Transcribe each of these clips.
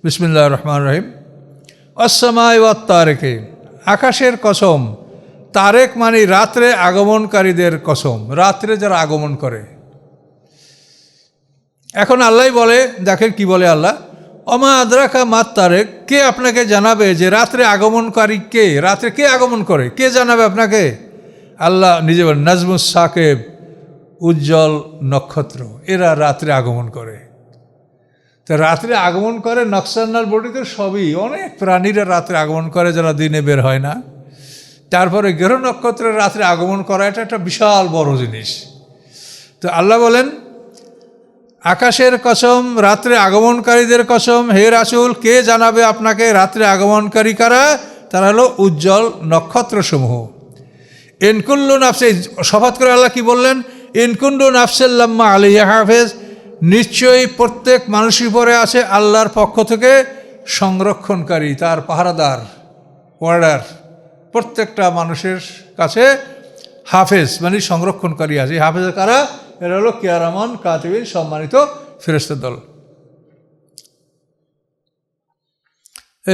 বিসমিল্লাহির রহমানির রহিম। আসসামাই ওয়াত তারেকে, আকাশের কসম। তারেক মানে রাত্রে আগমনকারীদের কসম, রাত্রে যারা আগমন করে। এখন আল্লাহ বলে, দেখেন কি বলে আল্লাহ, অমা আদরাকা মাত তারেক, কে আপনাকে জানাবে যে রাত্রে আগমনকারী কে, রাত্রে কে আগমন করে, কে জানাবে আপনাকে? আল্লাহ নিজে বলেন, নাজমুস সাকেব, উজ্জ্বল নক্ষত্র, এরা রাত্রে আগমন করে। তো রাত্রে আগমন করে নকশানাল বডিতে সবই, অনেক প্রাণীরা রাত্রে আগমন করে যারা দিনে বের হয় না। তারপরে গ্রহ নক্ষত্রের রাত্রে আগমন করা, এটা একটা বিশাল বড় জিনিস। তো আল্লাহ বলেন, আকাশের কসম, রাত্রে আগমনকারীদের কসম, হে রাসূল কে জানাবে আপনাকে রাত্রে আগমনকারী কারা? তারা হলো উজ্জ্বল নক্ষত্রসমূহ। ইনকুল্লু নাফসে, শপথ করে আল্লাহ কি বললেন? ইনকুল্লু নাফসাল্লাম্মা আলাইহা হাফেজ, নিশ্চয়ই প্রত্যেক মানুষের উপরে আছে আল্লাহর পক্ষ থেকে সংরক্ষণকারী, তার পাহারাদার, ওয়ার্ডার। প্রত্যেকটা মানুষের কাছে হাফেজ মানে সংরক্ষণকারী আছে। হাফেজের কারা? এরা হলো কিরামান কাতিবিন, সম্মানিত ফেরেশতা দল।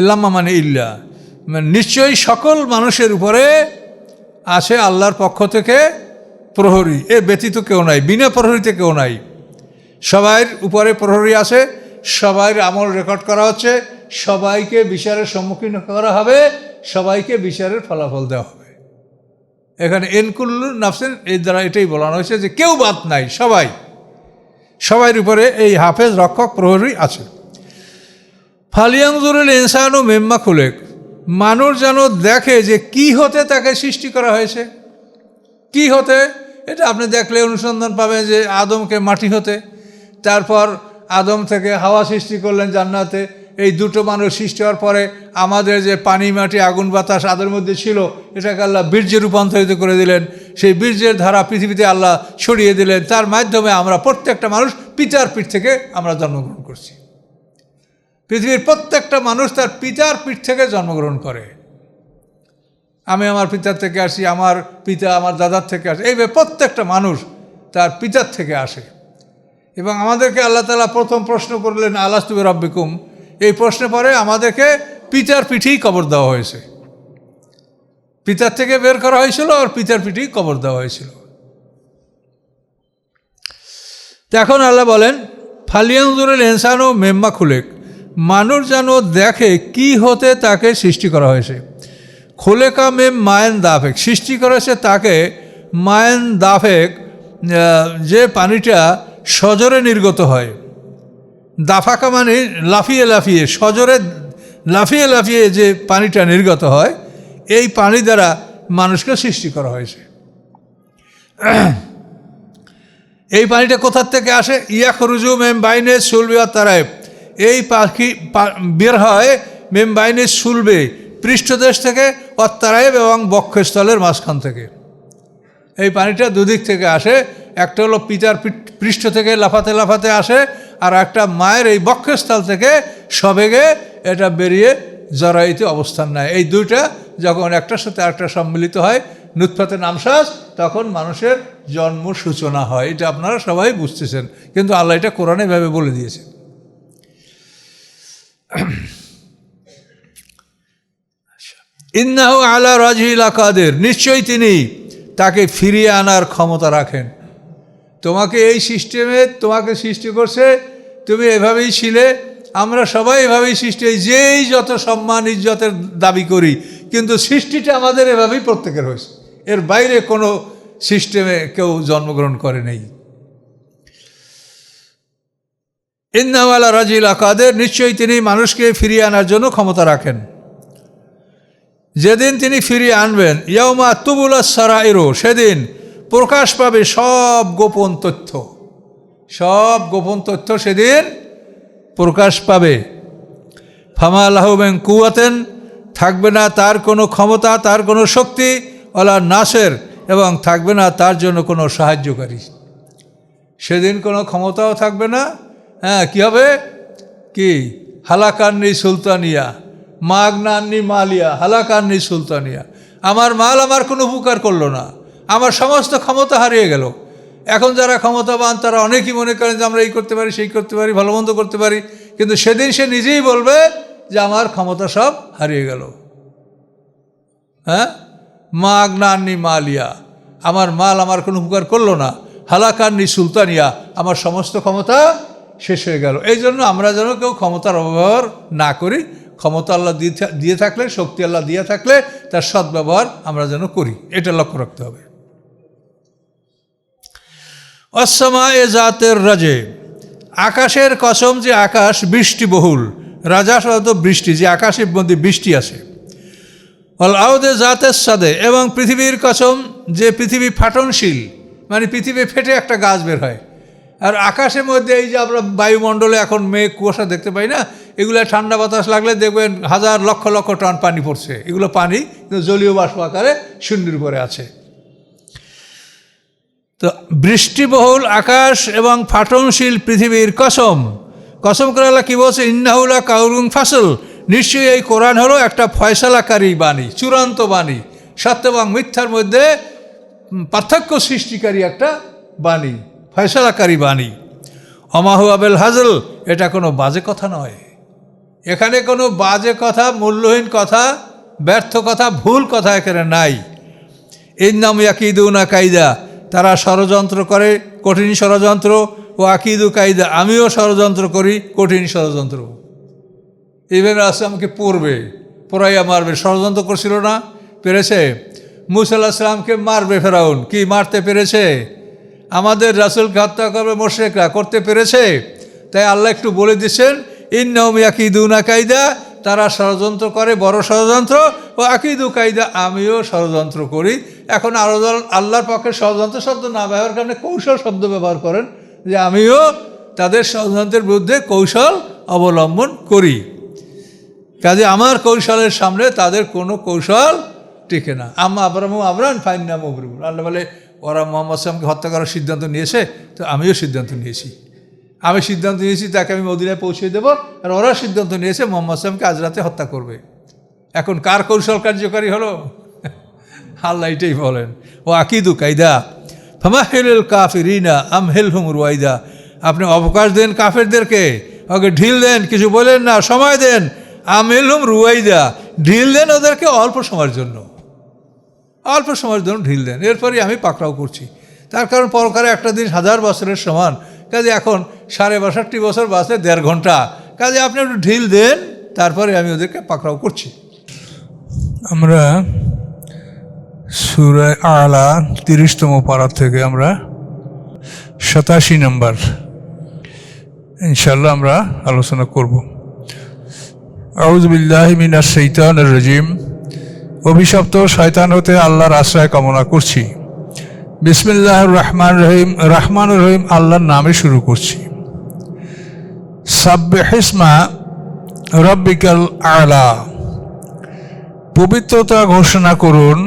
লাম্মা মানে ইল্লা, মানে নিশ্চয়ই সকল মানুষের উপরে আছে আল্লাহর পক্ষ থেকে প্রহরী, এ ব্যতীত কেউ নাই, বিনা প্রহরীতে কেউ নাই। সবাইয়ের উপরে প্রহরী আছে, সবাইয়ের আমল রেকর্ড করা হচ্ছে, সবাইকে বিচারের সম্মুখীন করা হবে, সবাইকে বিচারের ফলাফল দেওয়া হবে। এখানে এনকুল্লু নাফসের এই দ্বারা এটাই বলানো হয়েছে যে কেউ বাদ নাই, সবাইয়ের উপরে এই হাফেজ, রক্ষক, প্রহরী আছে। ফালিয়ানজুরুল ইনসানু মিম্মা খুলেক, মানুষ যেন দেখে যে কি হতে তাকে সৃষ্টি করা হয়েছে। কি হতে, এটা আপনি দেখলে অনুসন্ধান পাবেন যে আদমকে মাটি হতে, তারপর আদম থেকে হাওয়া সৃষ্টি করলেন জান্নাতে। এই দুটো মানুষ সৃষ্টি হওয়ার পরে আমাদের যে পানি, মাটি, আগুন, বাতাস আদের মধ্যে ছিল, এটাকে আল্লাহ বীর্যে রূপান্তরিত করে দিলেন। সেই বীর্যের ধারা পৃথিবীতে আল্লাহ ছড়িয়ে দিলেন। তার মাধ্যমে আমরা প্রত্যেকটা মানুষ পিতার পিঠ থেকে আমরা জন্মগ্রহণ করছি। পৃথিবীর প্রত্যেকটা মানুষ তার পিতার পিঠ থেকে জন্মগ্রহণ করে। আমি আমার পিতার থেকে আসি, আমার পিতা আমার দাদার থেকে আসে, এইভাবে প্রত্যেকটা মানুষ তার পিতার থেকে আসে। এবং আমাদেরকে আল্লাহ তাআলা প্রথম প্রশ্ন করলেন, আলাস্তু বিরাব্বিকুম, এই প্রশ্নের পরে আমাদেরকে পিতার পিঠেই কবর দেওয়া হয়েছে। পিতার থেকে বের করা হয়েছিল আর পিতার পিঠেই কবর দেওয়া হয়েছিল। এখন আল্লাহ বলেন, ফালিয়ানজুরুল ইনসানু মিম্মা খুলেক, মানুষ যেন দেখে কি হতে তাকে সৃষ্টি করা হয়েছে। খুলেকা মিম মায়েন দাফেক, সৃষ্টি করেছে তাকে মায়েন দাফেক, যে পানিটা সজরে নির্গত হয়। দাফাকা মানে লাফিয়ে লাফিয়ে, সজরে লাফিয়ে লাফিয়ে যে পানিটা নির্গত হয়, এই পানি দ্বারা মানুষকে সৃষ্টি করা হয়েছে। এই পানিটা কোথার থেকে আসে? ইয়াখরুজু মিন বাইনে সুলবি ওয়াত তারাইব, এই পাখি বের হয় মিন বাইনে সুলবে, পৃষ্ঠদেশ থেকে, ওয়াত তারাইব এবং বক্ষস্থলের মাঝখান থেকে। এই পানিটা দুদিক থেকে আসে, একটা হলো পিতার পৃষ্ঠ থেকে লাফাতে লাফাতে আসে, আর একটা মায়ের এই বক্ষস্থল থেকে সবেগে এটা বেরিয়ে জরায়ুতে অবস্থান নেয়। এই দুইটা যখন একটার সাথে আরেকটা সম্মিলিত হয়, নুতফাতে নামসাজ, তখন মানুষের জন্ম সূচনা হয়। এটা আপনারা সবাই বুঝতেছেন, কিন্তু আল্লাহ এটা কোরআনে ভাবে বলে দিয়েছে। ইন্নাহু আলা রাজহিল কাদের, নিশ্চয়ই তিনি তাকে ফিরিয়ে আনার ক্ষমতা রাখেন। তোমাকে এই সিস্টেমে তোমাকে সৃষ্টি করছে, তুমি এভাবেই ছিলে, আমরা সবাই এভাবেই সৃষ্টি, যেই যত সম্মান ইজ্জতের দাবি করি, কিন্তু সৃষ্টিটা আমাদের এভাবেই প্রত্যেকের হয়েছে, এর বাইরে কোনো সিস্টেমে কেউ জন্মগ্রহণ করে নেই। ইন্নাহু আলা রাজহিল কাদের, নিশ্চয়ই তিনি মানুষকে ফিরিয়ে আনার জন্য ক্ষমতা রাখেন। যেদিন তিনি ফিরিয়ে আনবেন, ইয়াউমা তুবুলাস সারাইরু, সেদিন প্রকাশ পাবে সব গোপন তথ্য, সব গোপন তথ্য সেদিন প্রকাশ পাবে। ফামা লাহু মিন কুওয়াতিন, থাকবে না তার কোনো ক্ষমতা, তার কোনো শক্তি, ওয়ালা নাসের, এবং থাকবে না তার জন্য কোনো সাহায্যকারী। সেদিন কোনো ক্ষমতাও থাকবে না। হ্যাঁ, কী হবে? কি হালাকান্নি সুলতানিয়া, মাগনান্নি মালিয়া, হালাকান্নি সুলতানিয়া, আমার মাল আমার কোনো উপকার করলো না, আমার সমস্ত ক্ষমতা হারিয়ে গেল। এখন যারা ক্ষমতাবান তারা অনেকেই মনে করেন যে আমরা এই করতে পারি, সেই করতে পারি, ভালো মন্দ করতে পারি, কিন্তু সেদিন সে নিজেই বলবে যে আমার ক্ষমতা সব হারিয়ে গেল। হ্যাঁ, মা আগ্নান্নি মালিয়া, আমার মাল আমার কোনো উপকার করলো না। হালাকান্নি সুলতানিয়া, আমার সমস্ত ক্ষমতা শেষ হয়ে গেল। এই জন্য আমরা যেন কেউ ক্ষমতার অপব্যবহার না করি। ক্ষমতা আল্লাহ দিয়ে থাকলে, শক্তি আল্লাহ দিয়ে থাকলে তার সদ্ব্যবহার আমরা যেন করি, এটা লক্ষ্য রাখতে হবে। অসমায়ে জাতের রাজে, আকাশের কসম যে আকাশ বৃষ্টিবহুল। রাজা সাধারণত বৃষ্টি, যে আকাশের মধ্যে বৃষ্টি আসে। অল আউদে জাতের সাদে, এবং পৃথিবীর কসম যে পৃথিবী ফাটনশীল, মানে পৃথিবী ফেটে একটা গাছ বের হয়। আর আকাশের মধ্যে এই যে আমরা বায়ুমণ্ডলে এখন মেঘ কুয়াশা দেখতে পাই না, এগুলো ঠান্ডা বাতাস লাগলে দেখবেন হাজার লক্ষ লক্ষ টন পানি পড়ছে। এগুলো পানি কিন্তু জলীয় বাষ্প আকারে শূন্যের উপরে আছে। তো বৃষ্টিবহুল আকাশ এবং ফাটনশীল পৃথিবীর কসম, কসম করে আল্লাহ কী বলছে? ইন্নাহুলা কাউরুন ফাসল, নিশ্চয়ই এই কোরআন হলো একটা ফয়সালাকারী বাণী, চূড়ান্ত বাণী, সত্য এবং মিথ্যার মধ্যে পার্থক্য সৃষ্টিকারী একটা বাণী, ফয়সালাকারী বাণী। অমাহু আবেল হাজল, এটা কোনো বাজে কথা নয়। এখানে কোনো বাজে কথা, মূল্যহীন কথা, ব্যর্থ কথা, ভুল কথা এখানে নাই। ইন্নাম ইয়াকিদুনা কায়দা, তারা ষড়যন্ত্র করে, কঠিন ষড়যন্ত্র। ও আকিদু কায়দা, আমিও ষড়যন্ত্র করি, কঠিন ষড়যন্ত্র। ইভেন আসলে আমাকে পোড়াইয়া মারবে, ষড়যন্ত্র করছিল না? পেরেছে। মুসা আলাইহিস সালামকে মারবে ফেরাউন, কি মারতে পেরেছে? আমাদের রাসূলকে হত্যা করবে মুশরিকরা, করতে পেরেছে। তাই আল্লাহ একটু বলে দিচ্ছেন, ইন্নাহুম ইয়াকিদুনা কায়দা, তারা ষড়যন্ত্র করে, বড় ষড়যন্ত্র। ও আকিদু কায়দা, আমিও ষড়যন্ত্র করি। এখন আরো আল্লাহর পক্ষে ষড়যন্ত্র শব্দ না ব্যবহার কারণে কৌশল শব্দ ব্যবহার করেন, যে আমিও তাদের ষড়যন্ত্রের বিরুদ্ধে কৌশল অবলম্বন করি। কাজে আমার কৌশলের সামনে তাদের কোনো কৌশল টিকে না। আবরান ফাইন্না মুবরিমুন, আল্লাহ বলে ওরা মোহাম্মদ সাল্লামকে হত্যা করার সিদ্ধান্ত নিয়েছে, তো আমিও সিদ্ধান্ত নিয়েছি। আমি সিদ্ধান্ত নিয়েছি তাকে আমি মদিনায় পৌঁছে দেবো, আর ওরা সিদ্ধান্ত নিয়েছে মোহাম্মদ সাল্লামকে আজ রাতে হত্যা করবে। এখন কার কৌশল কার্যকারী হলো? আল্লাহ এটাই বলেন, ও আকিদু কায়দা ফামাহিলুল কাফিরিনা আমহিলহুম রুয়াইদা, আপনি অবকাশ দেন কাফেরদেরকে, ওকে ঢিল দেন, কিছু বলেন না, সময় দেন। আমহিলহুম রুয়াইদা, ঢিল দেন ওদেরকে অল্প সময়ের জন্য, অল্প সময়ের জন্য ঢিল দেন, এরপরই আমি পাকড়াও করছি। তার কারণ পরকালে একটা দিন 1000 বছরের সমান। কাজে এখন 62 বছর বাঁচলে 1.5 ঘন্টা। কাজে আপনি একটু ঢিল দেন, তারপরে আমি ওদেরকে পাকড়াও করছি। আমরা সূরা আলা 30তম পারা থেকে আমরা 87 নম্বর ইনশাআল্লাহ আমরা আলোচনা করব। আউযু বিল্লাহি মিনাশ শাইতানির রাজিম, অভিশপ্ত শয়তান হতে আল্লাহর আশ্রয় কামনা করছি। বিসমিল্লাহির রহমানির রহিম, রহমানুর রহিম আল্লাহর নামে শুরু করছি। সাব্বিহিসমা রাব্বিকাল আলা, পবিত্রতা ঘোষণা করুন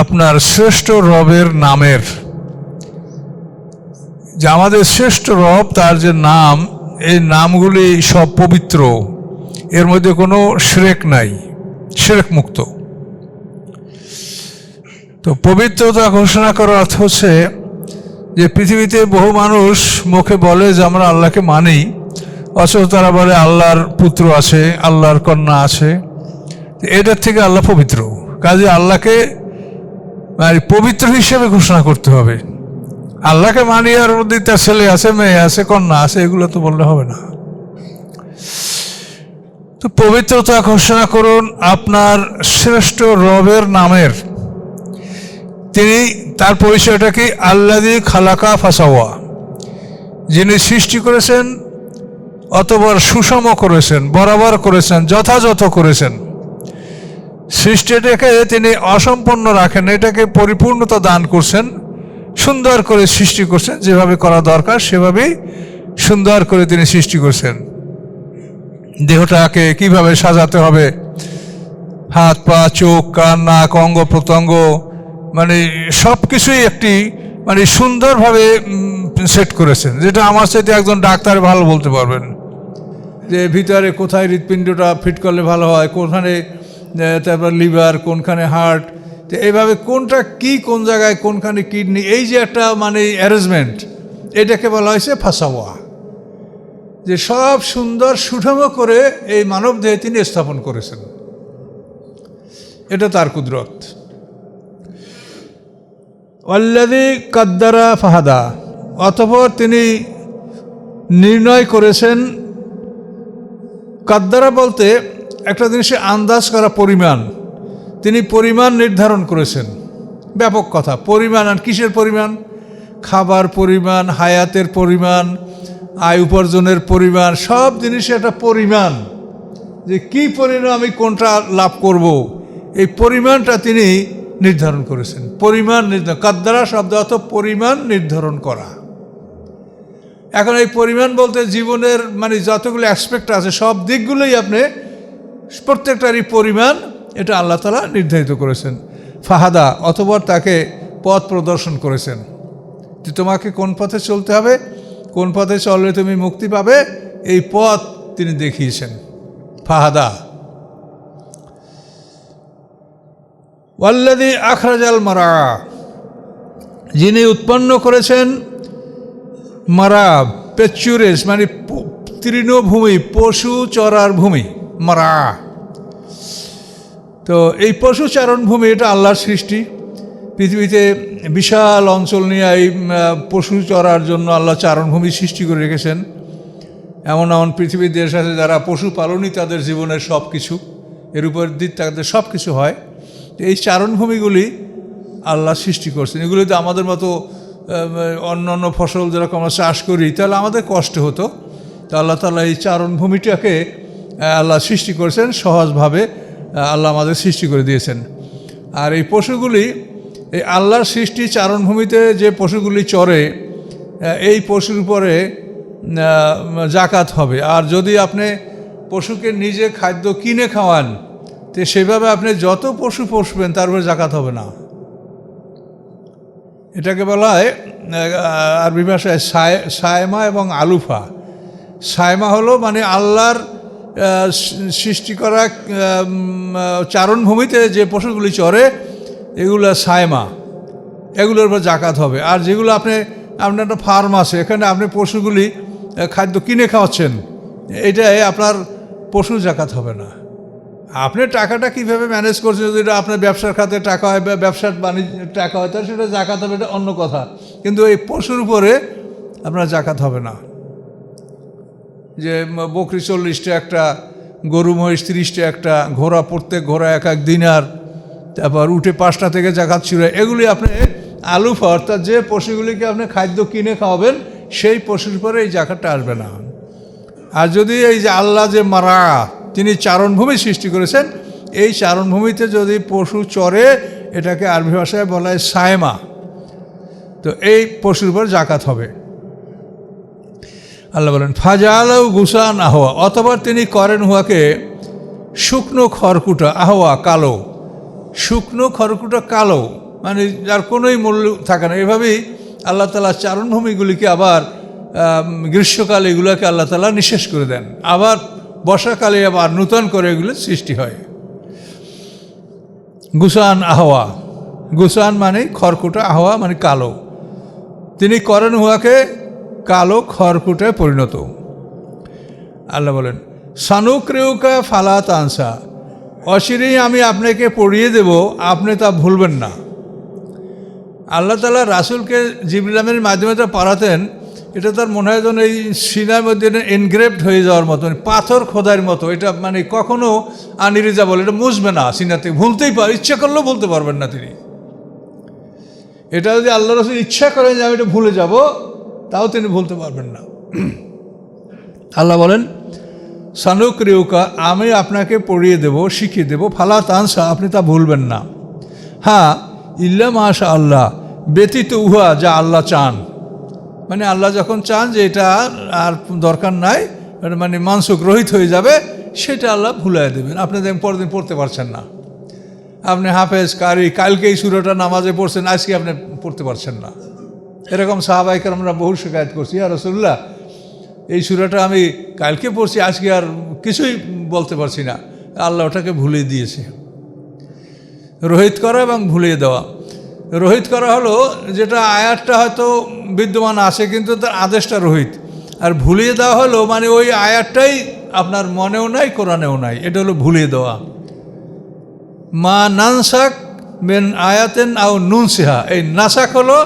আপনার শ্রেষ্ঠ রবের নামের। যে আমাদের শ্রেষ্ঠ রব, তার যে নাম, এই নামগুলি সব পবিত্র, এর মধ্যে কোনো শিরক নাই, শিরক মুক্ত। তো পবিত্রতা ঘোষণা করার অর্থ হচ্ছে যে পৃথিবীতে বহু মানুষ মুখে বলে যে আমরা আল্লাহকে মানি, অথচ তারা বলে আল্লাহর পুত্র আছে, আল্লাহর কন্যা আছে। এটার থেকে আল্লাহ পবিত্র। কাজে আল্লাহকে পবিত্র হিসেবে ঘোষণা করতে হবে। আল্লাহকে মানি আর মধ্যে তার ছেলে আছে, মেয়ে আছে, কন্যা আছে, এগুলো তো বললে হবে না। তো পবিত্রতা ঘোষণা করুন আপনার শ্রেষ্ঠ রবের নামের। তিনি, তার পরিচয়টা কি? আল্লাযী খালাকা ফাসাওয়া, যিনি সৃষ্টি করেছেন, অতঃপর সুষম করেছেন, বরাবর করেছেন, যথাযথ করেছেন। সৃষ্টিটাকে তিনি অসম্পূর্ণ রাখেন, এটাকে পরিপূর্ণতা দান করছেন, সুন্দর করে সৃষ্টি করছেন। যেভাবে করা দরকার সেভাবেই সুন্দর করে তিনি সৃষ্টি করছেন। দেহটাকে কিভাবে সাজাতে হবে, হাত পা চোখ কান নাক অঙ্গ প্রত্যঙ্গ, মানে সব কিছুই একটি মানে সুন্দরভাবে সেট করেছেন, যেটা আমার সাথে একজন ডাক্তার ভালো বলতে পারবেন যে ভিতরে কোথায় হৃৎপিণ্ডটা ফিট করলে ভালো হয়, কোনখানে তারপর লিভার, কোনখানে হার্ট, তো এইভাবে কোনটা কি, কোন জায়গায় কোনখানে কিডনি, এই যে একটা মানে অ্যারেঞ্জমেন্ট, এটাকে বলা হয়েছে ফাসাওয়া। যে সব সুন্দর সুঠাম করে এই মানব দেহে তিনি স্থাপন করেছেন। এটা তার কুদরত। আল্লাযী কাদ্দারা ফাহাদা, অতঃপর তিনি নির্ণয় করেছেন। কাদ্দারা বলতে একটা জিনিসে আন্দাজ করা, পরিমাণ। তিনি পরিমাণ নির্ধারণ করেছেন। ব্যাপক কথা। পরিমাণ, আর কিসের পরিমাণ? খাবার পরিমাণ, হায়াতের পরিমাণ, আয় উপার্জনের পরিমাণ, সব জিনিসে একটা পরিমাণ, যে কি পরিমাণ আমি কোনটা লাভ করব, এই পরিমাণটা তিনি নির্ধারণ করেছেন। পরিমাণ নির্ধারণ, কাদ্দারা শব্দ অর্থ পরিমাণ নির্ধারণ করা। এখন এই পরিমাণ বলতে জীবনের মানে যতগুলো অ্যাসপেক্ট আছে সব দিকগুলোই আপনি প্রত্যেকটারই পরিমাণ এটা আল্লাহ তাআলা নির্ধারিত করেছেন। ফাহাদা, অতঃপর তাকে পথ প্রদর্শন করেছেন যে তোমাকে কোন পথে চলতে হবে, কোন পথে চললে তুমি মুক্তি পাবে, এই পথ তিনি দেখিয়েছেন। ফাহাদা। ওয়াল্লাযী আখরাজাল মারআ, যিনি উৎপন্ন করেছেন মারা, পেচুরেস মানে তৃণভূমি, পশু চরার ভূমি, মারা। তো এই পশু চারণ ভূমি এটা আল্লাহর সৃষ্টি। পৃথিবীতে বিশাল অঞ্চল নিয়ে এই পশু চরার জন্য আল্লাহ চারণভূমি সৃষ্টি করে রেখেছেন। এমন এমন পৃথিবীর দেশ আছে যারা পশুপালনই তাদের জীবনের সব কিছু, এর উপর দিক তাদের সব কিছু হয়। এই চারণভূমিগুলি আল্লাহ সৃষ্টি করছেন। এগুলিতে আমাদের মতো অন্য অন্য ফসল যেরকম আমরা চাষ করি তাহলে আমাদের কষ্ট হতো, তো আল্লাহ তাআলা এই চারণভূমিটাকে আল্লাহ সৃষ্টি করেছেন সহজভাবে, আল্লাহ আমাদের সৃষ্টি করে দিয়েছেন। আর এই পশুগুলি, এই আল্লাহর সৃষ্টি চারণভূমিতে যে পশুগুলি চরে, এই পশুর উপরে জাকাত হবে। আর যদি আপনি পশুকে নিজে খাদ্য কিনে খাওয়ান, তো সেভাবে আপনি যত পশু পুষবেন তার উপরে জাকাত হবে না। এটাকে বলা হয় আরবি ভাষায় সায়মা এবং আলুফা। সায়মা হলো মানে আল্লাহর সৃষ্টি করা চারণভূমিতে যে পশুগুলি চরে এগুলো সায়মা, এগুলোর উপর জাকাত হবে। আর যেগুলো আপনার একটা ফার্ম আছে, এখানে আপনি পশুগুলি খাদ্য কিনে খাওয়াচ্ছেন, এটাই আপনার পশু জাকাত হবে না। আপনি টাকাটা কীভাবে ম্যানেজ করছেন, যদি এটা আপনার ব্যবসার খাতে টাকা হয় বা ব্যবসার বাণিজ্যের টাকা হয় তাহলে সেটা জাকাত হবে, এটা অন্য কথা। কিন্তু এই পশুর উপরে আপনার জাকাত হবে না। যে বকরি 40টা একটা, গরু মহিষ 30টা একটা, ঘোড়া প্রত্যেক ঘোড়া এক এক দিনার, তারপর উঠে 5টা থেকে জাকাত ছিল, এগুলি আপনি আলুফা অর্থাৎ যে পশুগুলিকে আপনি খাদ্য কিনে খাওয়াবেন সেই পশুর উপরে এই জাকাতটা আসবে না। আর যদি এই যে আল্লাহ যে মারা, তিনি চারণভূমি সৃষ্টি করেছেন, এই চারণভূমিতে যদি পশু চরে এটাকে আরবি ভাষায় বলা হয় সায়মা, তো এই পশুর উপর জাকাত হবে। আল্লাহ বলেন ফাজালাউ গুসান আহওয়া, অতঃপর তিনি করেন উহাকে শুকনো খড়কুটা, আহওয়া কালো, শুকনো খড়কুটা কালো, মানে যার কোনোই মূল্য থাকে না। এভাবেই আল্লাহ তাআলা চারণভূমিগুলিকে আবার গ্রীষ্মকালে এগুলোকে আল্লাহ তাআলা নিঃশেষ করে দেন, আবার বর্ষাকালে আবার নূতন করে এগুলো সৃষ্টি হয়। গুসান আহওয়া, গুসান মানে খড়কুটা, আহওয়া মানে কালো। তিনি করেন উহাকে কালো খড়কুটায় পরিণত। আল্লাহ বলেন সানুক্রিউকা ফালা তানসা, অচিরেই আমি আপনাকে পড়িয়ে দেব, আপনি তা ভুলবেন না। আল্লাহ তাআলা রাসূলকে জিবরিল আমিনের মাধ্যমে তা পড়াতেন, এটা তার মনে হয় যেন এই সিনার মধ্যে এনগ্রেভড হয়ে যাওয়ার মতো, পাথর খোদার মতো। এটা মানে কখনো আনইরেজেবল, এটা মুছবে না সিনাতে, ভুলতেই পারে, ইচ্ছা করলেও বলতে পারবেন না তিনি। এটা যদি আল্লাহ রাসূল ইচ্ছা করেন যে আমি এটা ভুলে যাব, তাও তিনি ভুলতে পারবেন না। আল্লাহ বলেন সানুক্রিউকা, আমি আপনাকে পড়িয়ে দেব, শিখিয়ে দেব, ফালা তানসা, আপনি তা ভুলবেন না। হ্যাঁ, ইল্লা মাশা আল্লাহ, ব্যতীত উহা যা আল্লাহ চান, মানে আল্লাহ যখন চান যে এটা আর দরকার নাই, মানে মানসুখ রহিত হয়ে যাবে, সেটা আল্লাহ ভুলাই দেবেন। আপনি দেখেন পরদিন পড়তে পারছেন না, আপনি হাফেজ কারি, কালকে এই সূরাটা নামাজে পড়ছেন, আজকে আপনি পড়তে পারছেন না। এরকম সাহাবায়ে কেরামরা বহু শিকায়ত করছি, ইয়া রাসূলুল্লাহ এই সূরাটা আমি কালকে পড়ছি, আজকে আর কিছুই বলতে পারছি না। আল্লাহ ওটাকে ভুলিয়ে দিয়েছে। রহিত করা এবং ভুলিয়ে দেওয়া। রহিত করা হলো যেটা আয়াতটা হয়তো বিদ্যমান আছে কিন্তু তার আদেশটা রহিত, আর ভুলিয়ে দেওয়া হলো মানে ওই আয়াতটাই আপনার মনেও নাই, কোরআনেও নাই, এটা হলো ভুলিয়ে দেওয়া। মা নানসাক মেন আয়াতেন আও নুনসিহা, এই নাসাক হলো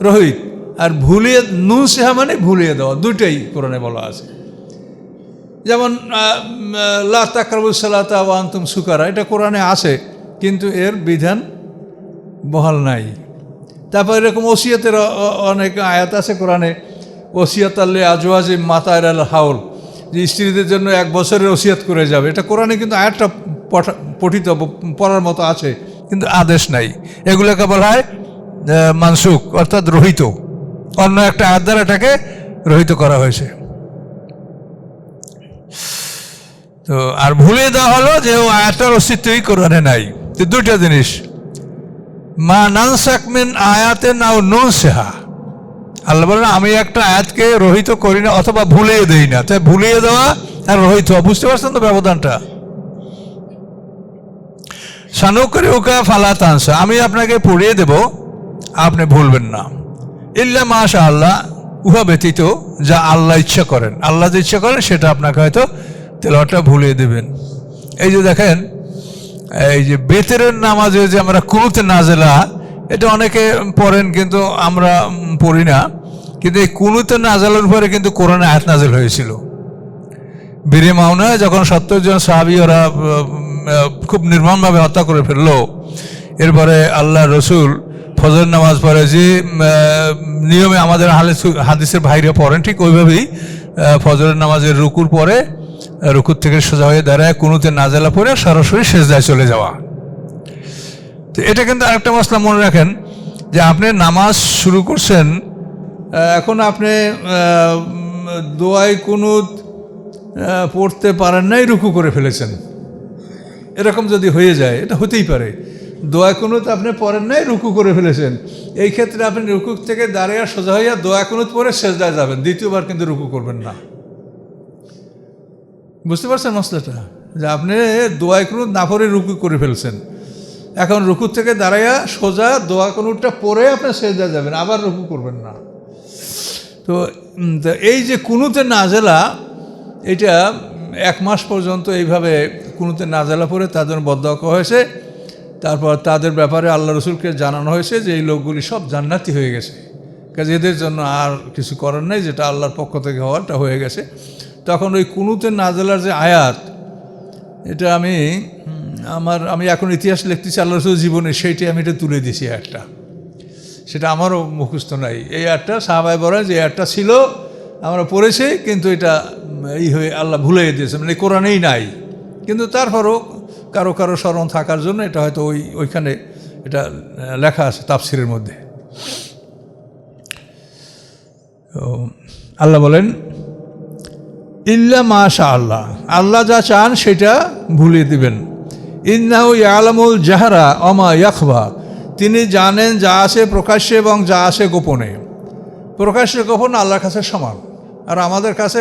রহিত, আর ভুলিয়ে নুনসিহা মানে ভুলিয়ে দেওয়া, দুইটাই কোরআনে বলা আছে। যেমন লা তাকরাবুস সালাতা ওয়া আনতুম সুকারা, এটা কোরআনে আছে কিন্তু এর বিধান বহাল নাই। তারপর এরকম ওসিয়তের অনেক আয়াত আছে কোরআনে, ওসিয়ত আল্লে আজওয়াজি মাতায়ের আল হাউল, যে স্ত্রীদের জন্য 1 বছরের ওসিয়ত করে যাবে, এটা কোরআনে কিন্তু আয়াতটা পঠিত পড়ার মতো আছে কিন্তু আদেশ নাই। এগুলোকে বলা হয় মানসুখ অর্থাৎ রহিত, অন্য একটা আয়াত দ্বারা এটাকে রহিত করা হয়েছে। তো আর ভুলে দেওয়া হলো যে ও আয়াতটার অস্তিত্বই কোরআনে নাই। তো দুইটা জিনিস, মা নানসাক মিন আয়াতেন আও নুনসিহা, আল্লাহ বলেন আমি একটা আয়াতকে রহিত করি না অথবা ভুলিয়ে দেই না। তাই ভুলিয়ে দেওয়া আর রহিত, বুঝতে পারছেন তো ব্যবধানটা? সানুকরি উকা ফালা তানসা, আমি আপনাকে পড়িয়ে দেব, আপনি ভুলবেন না। ইল্লা মাশা আল্লাহ, উহা ব্যতীত যা আল্লাহ ইচ্ছা করেন, আল্লাহ যে ইচ্ছা করেন সেটা আপনাকে হয়তো তেলাওয়াতটা ভুলিয়ে দেবেন। এই যে দেখেন, এই যে বেতেরের নামাজে যে আমরা কুনুতে নাজেলা, এটা অনেকে পড়েন কিন্তু আমরা পড়ি না। কিন্তু এই কুনুতে নাজেলার উপরে কিন্তু কোরআনে আয়াত নাজেল হয়েছিল। বীরে মাওনায় যখন 70 জন সাহাবী ওরা খুব নির্মমভাবে হত্যা করে ফেললো, এরপরে আল্লাহ রসুল ফজর নামাজ পড়ে যে নিয়মে আমাদের হাদিসের ভাইরা পড়েন, ঠিক ওইভাবেই ফজরের নামাজের রুকুর পরে রুকুর থেকে সোজা হয়ে দাঁড়ায় কুনুতে নাজেলা পড়ে সরাসরি সেজদায় চলে যাওয়া। তো এটা কিন্তু আরেকটা মশলা মনে রাখেন, যে আপনি নামাজ শুরু করছেন, এখন আপনি দোয়াই কুনুত পড়তে পারেন নাই, রুকু করে ফেলেছেন, এরকম যদি হয়ে যায়, এটা হতেই পারে। দোয়া কুনুত আপনি পড়েন নাই, রুকু করে ফেলেছেন, এই ক্ষেত্রে আপনি রুকু থেকে দাঁড়িয়ে সোজা হইয়া দোয়া কুনুত পরে সেজদায় যাবেন, দ্বিতীয়বার কিন্তু রুকু করবেন না। বুঝতে পারছেন মশলাটা? যে আপনি দোয়া কুনুত না পড়ে রুকু করে ফেলছেন, এখন রুকু থেকে দাঁড়াইয়া সোজা দোয়া কুনুতটা পরে আপনি সেজদায় যাবেন, আবার রুকু করবেন না। তো এই যে কুনুতে নাজেলা, এটা 1 মাস পর্যন্ত এইভাবে কুনুতে নাজেলা পড়ে তাদের বদদোয়া করা হয়েছে। তারপর তাদের ব্যাপারে আল্লাহ রসুলকে জানানো হয়েছে যে এই লোকগুলি সব জান্নাতি হয়ে গেছে, কাজে এদের জন্য আর কিছু করার নেই, যেটা আল্লাহর পক্ষ থেকে হওয়ারটা হয়ে গেছে। তখন ওই কুনুতে নাজেলার যে আয়াত, এটা আমি এখন ইতিহাস লিখতেছি আল্লাহ রসুল জীবনে, সেইটাই আমি এটা তুলে দিছি আয়াতটা, সেটা আমারও মুখস্থ নাই। এই আয়াতটা সাহাবায়ে বলেন যে আয়াতটা ছিল, আমরা পড়েছি কিন্তু এটা এই হয়ে আল্লাহ ভুলে দিয়েছে, মানে কোরআনেই নাই। কিন্তু তারপরও কারো কারো স্মরণ থাকার জন্য এটা হয়তো ওইখানে এটা লেখা আছে তাফসিরের মধ্যে। আল্লাহ বলেন ইল্লা মাশা আল্লাহ, আল্লাহ যা চান সেটা ভুলিয়ে দিবেন। ইন্নাহু ইয়ালামুল জাহরা ওমা ইয়াখফা, তিনি জানেন যা আছে প্রকাশ্যে এবং যা আছে গোপনে। প্রকাশ্যে গোপন আল্লাহর কাছে সমান, আর আমাদের কাছে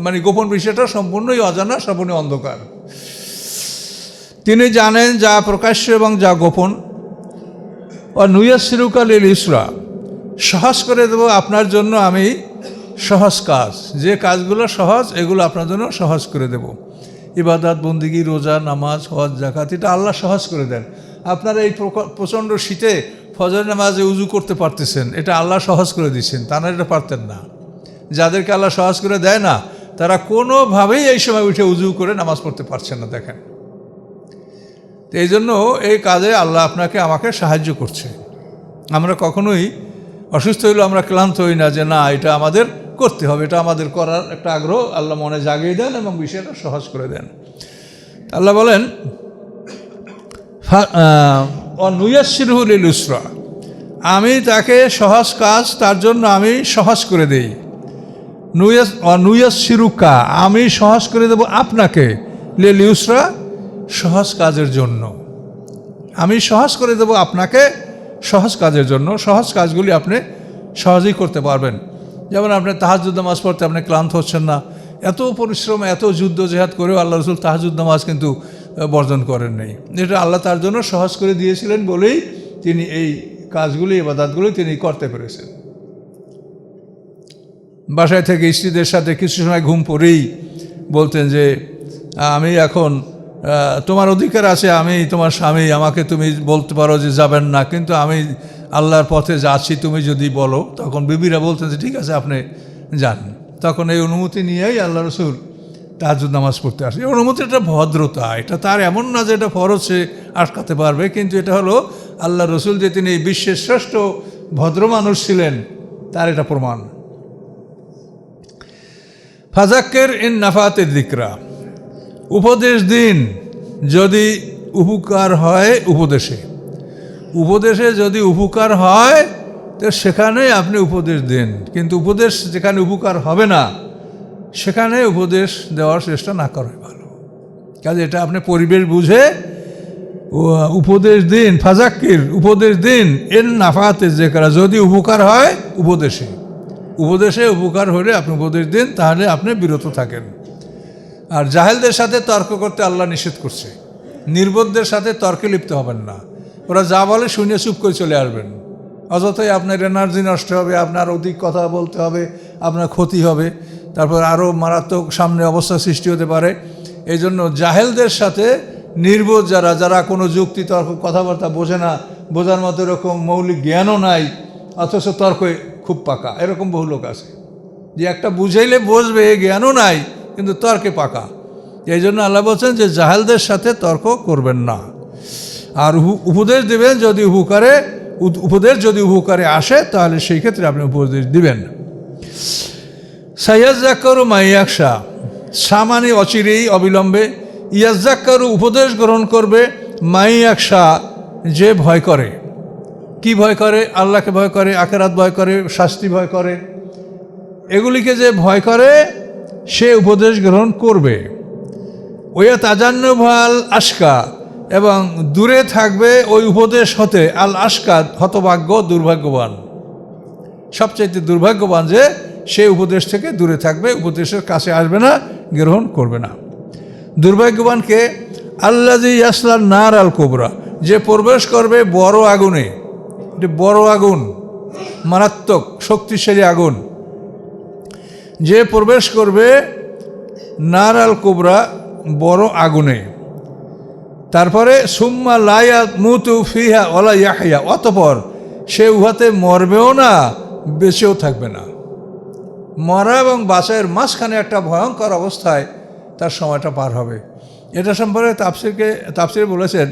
মানে গোপন বিষয়টা সম্পূর্ণই অজানা, সম্পূর্ণ অন্ধকার। তিনি জানেন যা প্রকাশ্য এবং যা গোপন। ও নুয়াসসিরুকা লিল ইসরা, সহজ করে দেব আপনার জন্য আমি সহজ কাজ, যে কাজগুলো সহজ এগুলো আপনার জন্য সহজ করে দেব। ইবাদত বন্দিগি, রোজা, নামাজ, হজ, যাকাত, এটা আল্লাহ সহজ করে দেন। আপনারা এই প্রচণ্ড শীতে ফজর নামাজে উজু করতে পারতেছেন, এটা আল্লাহ সহজ করে দিচ্ছেন, তা না এটা পারতেন না। যাদেরকে আল্লাহ সহজ করে দেয় না, তারা কোনোভাবেই এই সময় উঠে উজু করে নামাজ পড়তে পারছেন না, দেখেন। তো এই জন্য এই কাজে আল্লাহ আপনাকে আমাকে সাহায্য করছে। আমরা কখনোই অসুস্থ হইলেও আমরা ক্লান্ত হই না, যে না এটা আমাদের করতে হবে, এটা আমাদের করার একটা আগ্রহ আল্লাহ মনে জাগিয়ে দেন এবং বিষয়টা সহজ করে দেন। আল্লাহ বলেন নুয়াসসিরহু লিল ইসরা, আমি তাকে সহজ কাজ তার জন্য আমি সহজ করে দেই। নুয়াসসিরুকা, আমি সহজ করে দেব আপনাকে, লিল ইসরা, সহজ কাজের জন্য। আমি সহজ করে দেব আপনাকে সহজ কাজের জন্য। সহজ কাজগুলি আপনি সহজেই করতে পারবেন। যেমন আপনি তাহাজ্জুদ নামাজ পড়তে আপনি ক্লান্ত হচ্ছেন না, এত পরিশ্রম এত যুদ্ধ জেহাদ করেও আল্লাহ রসুল তাহাজ্জুদ নামাজ কিন্তু বর্জন করেন নাই। এটা আল্লাহ তার জন্য সহজ করে দিয়েছিলেন বলেই তিনি এই কাজগুলি, ইবাদতগুলি তিনি করতে পেরেছেন। বাসায় থেকে স্ত্রীদের সাথে কিছু সময় ঘুম পড়েই বলতেন যে আমি এখন তোমার অধিকার আছে, আমি তোমার স্বামী, আমাকে তুমি বলতে পারো যে যাবেন না, কিন্তু আমি আল্লাহর পথে যাচ্ছি, তুমি যদি বলো। তখন বিবিরা বলতেন যে ঠিক আছে আপনি যান। তখন এই অনুমতি নিয়েই আল্লাহ রসুল তাহাজ্জুদ নামাজ পড়তে আসে। এই অনুমতিটা ভদ্রতা, এটা তার এমন না যে এটা ফরজ সে আটকাতে পারবে, কিন্তু এটা হলো আল্লাহ রসুল যে তিনি বিশ্বের শ্রেষ্ঠ ভদ্র মানুষ ছিলেন তার এটা প্রমাণ। ফাজাক্কের ইন নাফাতের যিকরা, উপদেশ দিন যদি উপকার হয়, উপদেশে যদি উপকার হয় তো সেখানে আপনি উপদেশ দিন, কিন্তু উপদেশ যেখানে উপকার হবে না সেখানে উপদেশ দেওয়ার চেষ্টা না করাই ভালো। কাজে এটা আপনি পরিবেশ বুঝে উপদেশ দিন। ফাজাক্কির, উপদেশ দিন, এর নাফাতে যিকরা, যদি উপকার হয় উপদেশে উপকার হলে আপনি উপদেশ দিন, তাহলে আপনি বিরত থাকেন। আর জাহেলদের সাথে তর্ক করতে আল্লাহ নিষেধ করছে। নির্বোধদের সাথে তর্কে লিপ্ত হবেন না, ওরা যা বলে শুনে চুপ করে চলে আসবেন। অযথাই আপনার এনার্জি নষ্ট হবে, আপনার অধিক কথা বলতে হবে, আপনার ক্ষতি হবে, তারপর আরও মারাত্মক সামনে অবস্থা সৃষ্টি হতে পারে। এই জন্য জাহেলদের সাথে নির্বোধ যারা কোনো যুক্তি তর্ক কথাবার্তা বোঝে না, বোঝার মতো এরকম মৌলিক জ্ঞানও নাই, অথচ তর্কে খুব পাকা, এরকম বহু লোক আছে যে একটা বুঝাইলে বুঝবে, জ্ঞানও নাই কিন্তু তর্কে পাকা। এই জন্য আল্লাহ বলছেন যে জাহেলদের সাথে তর্ক করবেন না। আর উপদেশ দেবেন উপদেশ যদি উপকারে আসে তাহলে সেই ক্ষেত্রে আপনি উপদেশ দিবেন। সাইয়াজ্জাক্কারু মাইয়াকশা, সামানি অচিরেই অবিলম্বে, ইয়াজ্জাক্কারু উপদেশ গ্রহণ করবে, মাইয়াকশা যে ভয় করে। কি ভয় করে? আল্লাহকে ভয় করে, আখিরাত ভয় করে, শাস্তি ভয় করে। এগুলিকে যে ভয় করে সে উপদেশ গ্রহণ করবে। ওয়া তাজান্নুভাল আশকা, এবং দূরে থাকবে ওই উপদেশ হতে আল আশকা, হতভাগ্য, দুর্ভাগ্যবান। সবচাইতে দুর্ভাগ্যবান যে সে উপদেশ থেকে দূরে থাকবে, উপদেশের কাছে আসবে না, গ্রহণ করবে না। দুর্ভাগ্যবানকে আল্লাযী ইয়াসলান নার আল কুবরা, যে প্রবেশ করবে বড় আগুনে। এটা বড় আগুন, মারাত্মক শক্তিশালী আগুন। যে প্রবেশ করবে নার আল কুবরা, বড় আগুনে। তারপরে সুম্মা লা ইয়ামুতু ফিহা ওয়ালা ইয়াহইয়া, অতঃপর সে উহাতে মরবেও না, বেঁচেও থাকবে না। মরা এবং বাঁচার মাঝখানে একটা ভয়ঙ্কর অবস্থায় তার সময়টা পার হবে। এটা সম্পর্কে তাফসীরে বলেছেন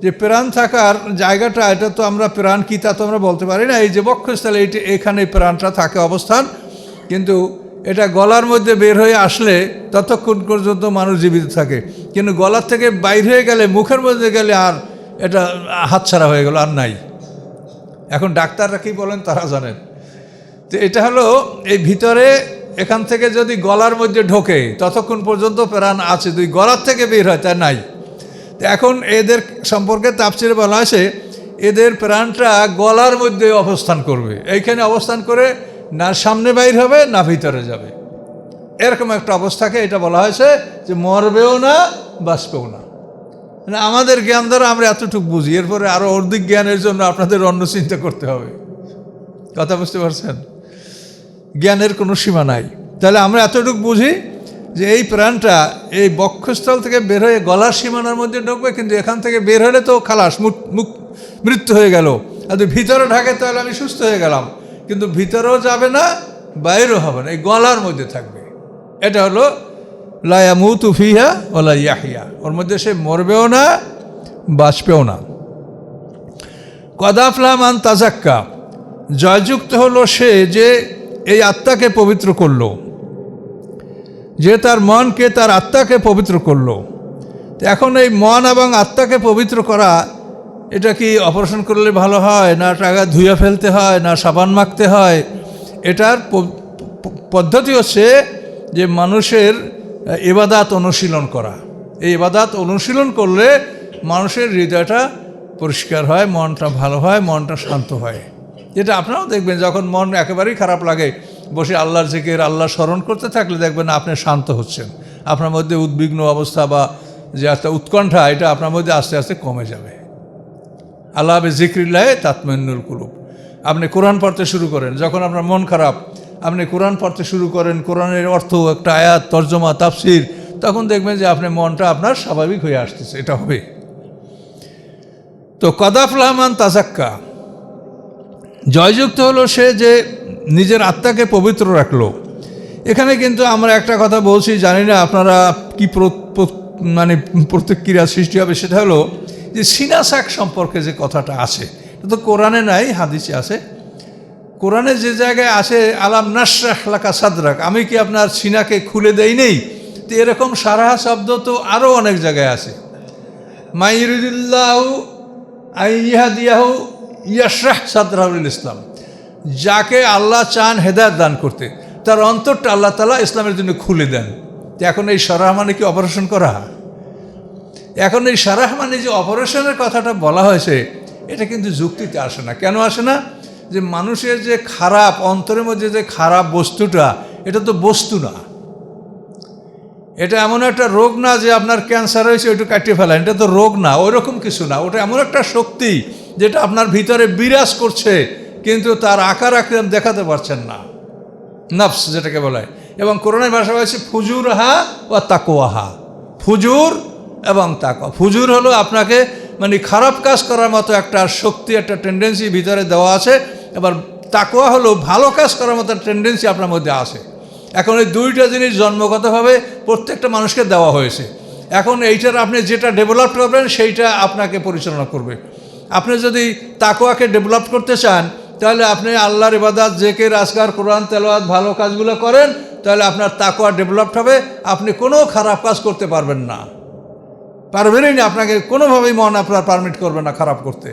যে প্রাণ থাকার জায়গাটা, এটা তো আমরা প্রাণ কী তা তো আমরা বলতে পারি না। এই যে বক্ষস্থলে এখানে প্রাণটা থাকে অবস্থান, কিন্তু এটা গলার মধ্যে বের হয়ে আসলে ততক্ষণ পর্যন্ত মানুষ জীবিত থাকে, কিন্তু গলার থেকে বাইর হয়ে গেলে, মুখের মধ্যে গেলে আর এটা হাতছাড়া হয়ে গেল, আর নাই। এখন ডাক্তাররা কী বলেন তারা জানেন। তো এটা হলো এই ভিতরে, এখান থেকে যদি গলার মধ্যে ঢোকে ততক্ষণ পর্যন্ত প্রাণ আছে, যদি গলার থেকে বের হয় তা নাই। তো এখন এদের সম্পর্কে তাফসীরে বলা হয়েছে এদের প্রাণটা গলার মধ্যে অবস্থান করবে, এইখানে অবস্থান করে না সামনে বাইর হবে না ভিতরে যাবে, এরকম একটা অবস্থাকে এটা বলা হয়েছে যে মরবেও না, বাঁচবেও না। মানে আমাদের জ্ঞান দ্বারা আমরা এতটুকু বুঝি, এরপরে আরও অর্ধেক জ্ঞানের জন্য আপনাদের অন্য চিন্তা করতে হবে। কথা বুঝতে পারছেন? জ্ঞানের কোনো সীমা নাই। তাহলে আমরা এতটুকু বুঝি যে এই প্রাণটা এই বক্ষস্থল থেকে বের হয়ে গলার সীমানার মধ্যে ঢুকবে, কিন্তু এখান থেকে বের হলে তো খালাস, মৃত্যু হয়ে গেল। আর যদি ভিতরে ঢাকে তাহলে আমি সুস্থ হয়ে গেলাম, কিন্তু ভিতরেও যাবে না, বাইরেও হবে না, এই গলার মধ্যে থাকবে। এটা হলো লা ইয়ামুতু ফিহা ওয়ালা ইয়াহইয়া, ওর মধ্যে সে মরবেও না, বাঁচবেও না। কদ আফলাহা মান তাযাক্কা, জয়যুক্ত হলো সে যে এই আত্মাকে পবিত্র করলো, যে তার মনকে, তার আত্মাকে পবিত্র করলো। এখন এই মন এবং আত্মাকে পবিত্র করা, এটা কি অপারেশন করলে ভালো হয়, না টাকা ধুয়ে ফেলতে হয়, না সাবান মাখতে হয়? এটার পদ্ধতি হচ্ছে যে মানুষের ইবাদত অনুশীলন করা। এই ইবাদত অনুশীলন করলে মানুষের হৃদয়টা পরিষ্কার হয়, মনটা ভালো হয়, মনটা শান্ত হয়। যেটা আপনারাও দেখবেন, যখন মন একেবারেই খারাপ লাগে, বসে আল্লাহর জিকির, আল্লাহ স্মরণ করতে থাকলে দেখবেন আপনি শান্ত হচ্ছেন, আপনার মধ্যে উদ্বিগ্ন অবস্থা বা যে একটা উৎকণ্ঠা, এটা আপনার মধ্যে আস্তে আস্তে কমে যাবে। আল্লাহ বিযিকরিল্লাহি তাতমাইন্নুল কুলুব। আপনি কোরআন পড়তে শুরু করেন, যখন আপনার মন খারাপ, আপনি কোরআন পড়তে শুরু করেন, কোরআনের অর্থ, একটা আয়াত, তর্জমা, তাফসির, তখন দেখবেন যে আপনার মনটা আপনার স্বাভাবিক হয়ে আসতেছে। এটা হবে। তো কদ আফলাহা মান তাযাক্কা, জয়যুক্ত হলো সে যে নিজের আত্মাকে পবিত্র রাখলো। এখানে কিন্তু আমরা একটা কথা বলছি, জানি না আপনারা কি মানে প্রতিক্রিয়া সৃষ্টি হবে। সেটা হলো যে সিনা শাক সম্পর্কে যে কথাটা আছে, এটা তো কোরআনে নাই, হাদিসে আছে। কোরআনে যে জায়গায় আছে আলাম নাশরাহ লাকা সাদরাক, আমি কি আপনার সিনাকে খুলে দেই নেই, তো এরকম সারাহা শব্দ তো আরও অনেক জায়গায় আছে। মাইয়ুরিদুল্লাহু আইয়াহদিয়াহু ইয়াশরাহ সাদরাহুল ইসলাম, যাকে আল্লাহ চান হেদায়েত দান করতে, তার অন্তরটা আল্লাহ তাআলা ইসলামের জন্য খুলে দেন। তো এখন এই সারাহ মানে কি অপারেশন করা? এখন এই সারাহ মানে যে অপারেশনের কথাটা বলা হয়েছে, এটা কিন্তু যুক্তিতে আসে না। কেন আসে না? যে মানুষের যে খারাপ অন্তরের মধ্যে যে খারাপ বস্তুটা, এটা তো বস্তু না, এটা এমন একটা রোগ না যে আপনার ক্যান্সার হয়েছে ওইটা কাটিয়ে ফেলেন, এটা তো রোগ না, ওই রকম কিছু না। ওটা এমন একটা শক্তি যেটা আপনার ভিতরে বিরাজ করছে, কিন্তু তার আকার আকৃতি দেখাতে পারছেন না, নফস যেটাকে বলে। এবং কোরআনের ভাষা হয়েছে ফুজুরহা ও তাকওয়াহা, ফুজুর এবং তাকওয়া। ফুজুর হলো আপনাকে মানে খারাপ কাজ করার মতো একটা শক্তি, একটা টেন্ডেন্সি ভিতরে দেওয়া আছে। এবার তাকওয়া হলো ভালো কাজ করার মতো টেন্ডেন্সি আপনার মধ্যে আছে। এখন এই দুইটা জিনিস জন্মগতভাবে প্রত্যেকটা মানুষকে দেওয়া হয়েছে। এখন এইটার আপনি যেটা ডেভেলপ করবেন সেইটা আপনাকে পরিচালনা করবে। আপনি যদি তাকওয়াকে ডেভেলপ করতে চান, তাহলে আপনি আল্লাহর ইবাদত, জিকির, আজকার, কোরআন তেলাওয়াত, ভালো কাজগুলো করেন, তাহলে আপনার তাকওয়া ডেভেলপড হবে। আপনি কোনো খারাপ কাজ করতে পারবেন না, পারবেনই না, আপনাকে কোনোভাবেই মন আপনার পারমিট করবে না খারাপ করতে।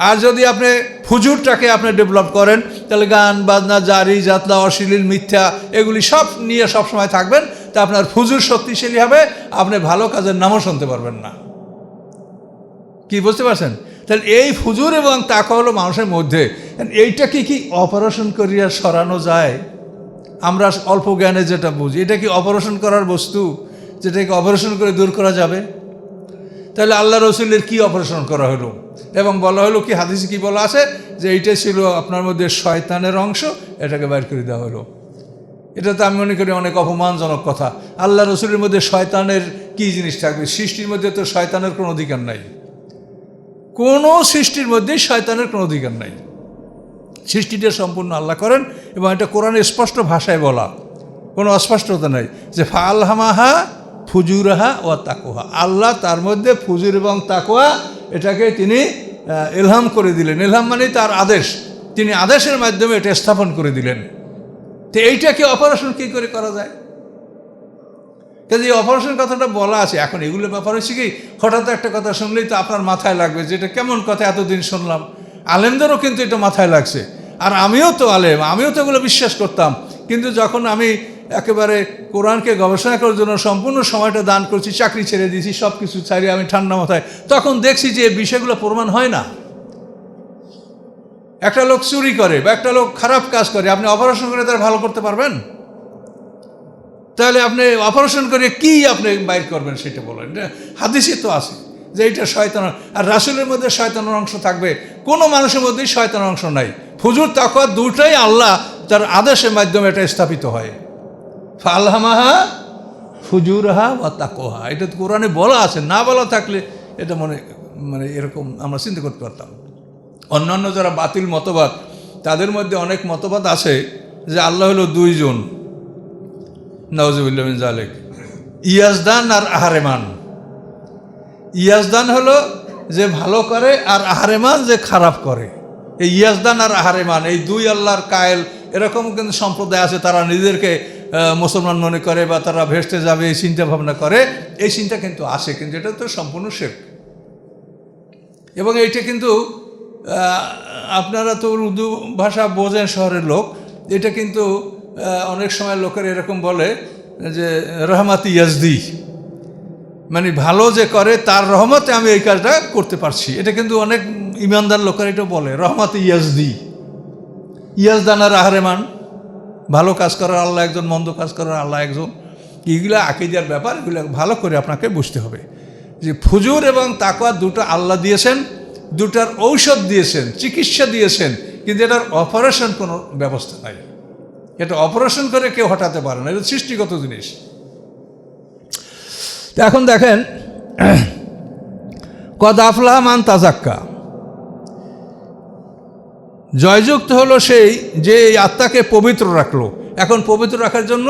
আর যদি আপনি ফুজুরটাকে আপনি ডেভেলপ করেন, তাহলে গান বাজনা, জারি যাতলা, অশ্লীল, মিথ্যা, এগুলি সব নিয়ে সবসময় থাকবেন, তা আপনার ফুজুর শক্তিশালী হবে, আপনি ভালো কাজের নামও শুনতে পারবেন না। কি বুঝতে পারছেন? তাহলে এই ফুজুর এবং তাকওয়া হলো মানুষের মধ্যে। এইটাকে কি অপারেশন করিয়া সরানো যায়? আমরা অল্প জ্ঞানে যেটা বুঝি, এটা কি অপারেশন করার বস্তু যেটাকে অপারেশন করে দূর করা যাবে? তাহলে আল্লাহ রসুলের কি অপারেশন করা হলো? এবং বলা হলো কি, হাদিসে কি বলা আছে যে এইটা ছিল আপনার মধ্যে শয়তানের অংশ, এটাকে বাইর করে দেওয়া হলো। এটা তো আমি মনে করি অনেক অপমানজনক কথা। আল্লাহ রসুলের মধ্যে শয়তানের কি জিনিস থাকবে? সৃষ্টির মধ্যে তো শয়তানের কোনো অধিকার নাই, কোনো সৃষ্টির মধ্যেই শয়তানের কোনো অধিকার নাই। সৃষ্টিটা সম্পূর্ণ আল্লাহ করেন, এবং এটা কোরআনে স্পষ্ট ভাষায় বলা, কোনো অস্পষ্টতা নাই যে ফাআলহামাহা ফুজুরাহা ও তাকওয়া। আল্লাহ তার মধ্যে ফুজুর এবং তাকওয়া এটাকে তিনি ইলহাম করে দিলেন। ইলহাম মানে তার আদেশ, তিনি আদেশের মাধ্যমে এটা স্থাপন করে দিলেন। তো এইটাকে অপারেশন কী করে করা যায়? কাজে এই অপারেশন কথাটা বলা আছে। এখন এগুলোর ব্যাপার হচ্ছে কি, হঠাৎ একটা কথা শুনলেই তো আপনার মাথায় লাগবে যে এটা কেমন কথা, এতদিন শুনলাম। আলেমদেরও কিন্তু এটা মাথায় লাগছে, আর আমিও তো আলেম, আমিও তো এগুলো বিশ্বাস করতাম। কিন্তু যখন আমি একেবারে কোরআনকে গবেষণা করার জন্য সম্পূর্ণ সময়টা দান করছি, চাকরি ছেড়ে দিয়েছি, সব কিছু ছাড়িয়ে আমি ঠান্ডা মাথায়, তখন দেখছি যে এই বিষয়গুলো প্রমাণ হয় না। একটা লোক চুরি করে বা একটা লোক খারাপ কাজ করে, আপনি অপারেশন করে তারা ভালো করতে পারবেন? তাহলে আপনি অপারেশন করে কি আপনি বাইর করবেন সেটা বলেন। হাদিসে তো আছে যে এইটা শয়তান, আর রাসূলের মধ্যে শয়তানের অংশ থাকবে, কোনো মানুষের মধ্যেই শয়তানের অংশ নাই। ফুজুর তাকওয়া দুটাই আল্লাহ তার আদেশের মাধ্যমে এটা স্থাপিত হয়। ফাআলহামাহা ফুজুরহা ওয়া তাকওয়াহা, এটা তো কোরআনে বলা আছে, না বলা থাকলে এটা মানে এরকম আমরা চিন্তা করতে পারতাম। অন্যান্য যারা বাতিল মতবাদ, তাদের মধ্যে অনেক মতবাদ আছে যে আল্লাহ হলো দুইজন, নাউজুবিল্লাহ মিন যালিক, ইয়াজদান আর আহারেমান। ইয়াজদান হলো যে ভালো করে, আর আহারেমান যে খারাপ করে। এই ইয়াজদান আর আহারেমান এই দুই আল্লাহর কায়েল, এরকম কিন্তু সম্প্রদায় আছে, তারা নিজেদেরকে মুসলমান মনে করে বা তারা ভেস্তে যাবে এই চিন্তা ভাবনা করে। এই চিন্তা কিন্তু আসে, কিন্তু এটা তো সম্পূর্ণ শিরক। এবং এইটা কিন্তু আপনারা তো উর্দু ভাষা বোঝেন, শহরের লোক, এটা কিন্তু অনেক সময় লোকের এরকম বলে যে রহমাতি ইয়াজদি, মানে ভালো যে করে তার রহমতে আমি এই কাজটা করতে পারছি। এটা কিন্তু অনেক ইমানদার লোকের এটা বলে রহমাতি ইয়াজদি, ইয়াজদান আর আহরেমান, ভালো কাজ করার আল্লাহ একজন, মন্দ কাজ করার আল্লাহ একজন। এইগুলা আকীদার ব্যাপার, এগুলো ভালো করে আপনাকে বুঝতে হবে যে ফুজুর এবং তাকওয়া দুটো আল্লাহ দিয়েছেন, দুটার ঔষধ দিয়েছেন, চিকিৎসা দিয়েছেন, কিন্তু এটার অপারেশন কোনো ব্যবস্থা নাই। এটা অপারেশন করে কেউ হটাতে পারে না, এটা সৃষ্টিগত জিনিস। তো এখন দেখেন, কদ আফলাহা মান তাজাক্কা, জয়যুক্ত হলো সেই যে এই আত্মাকে পবিত্র রাখলো। এখন পবিত্র রাখার জন্য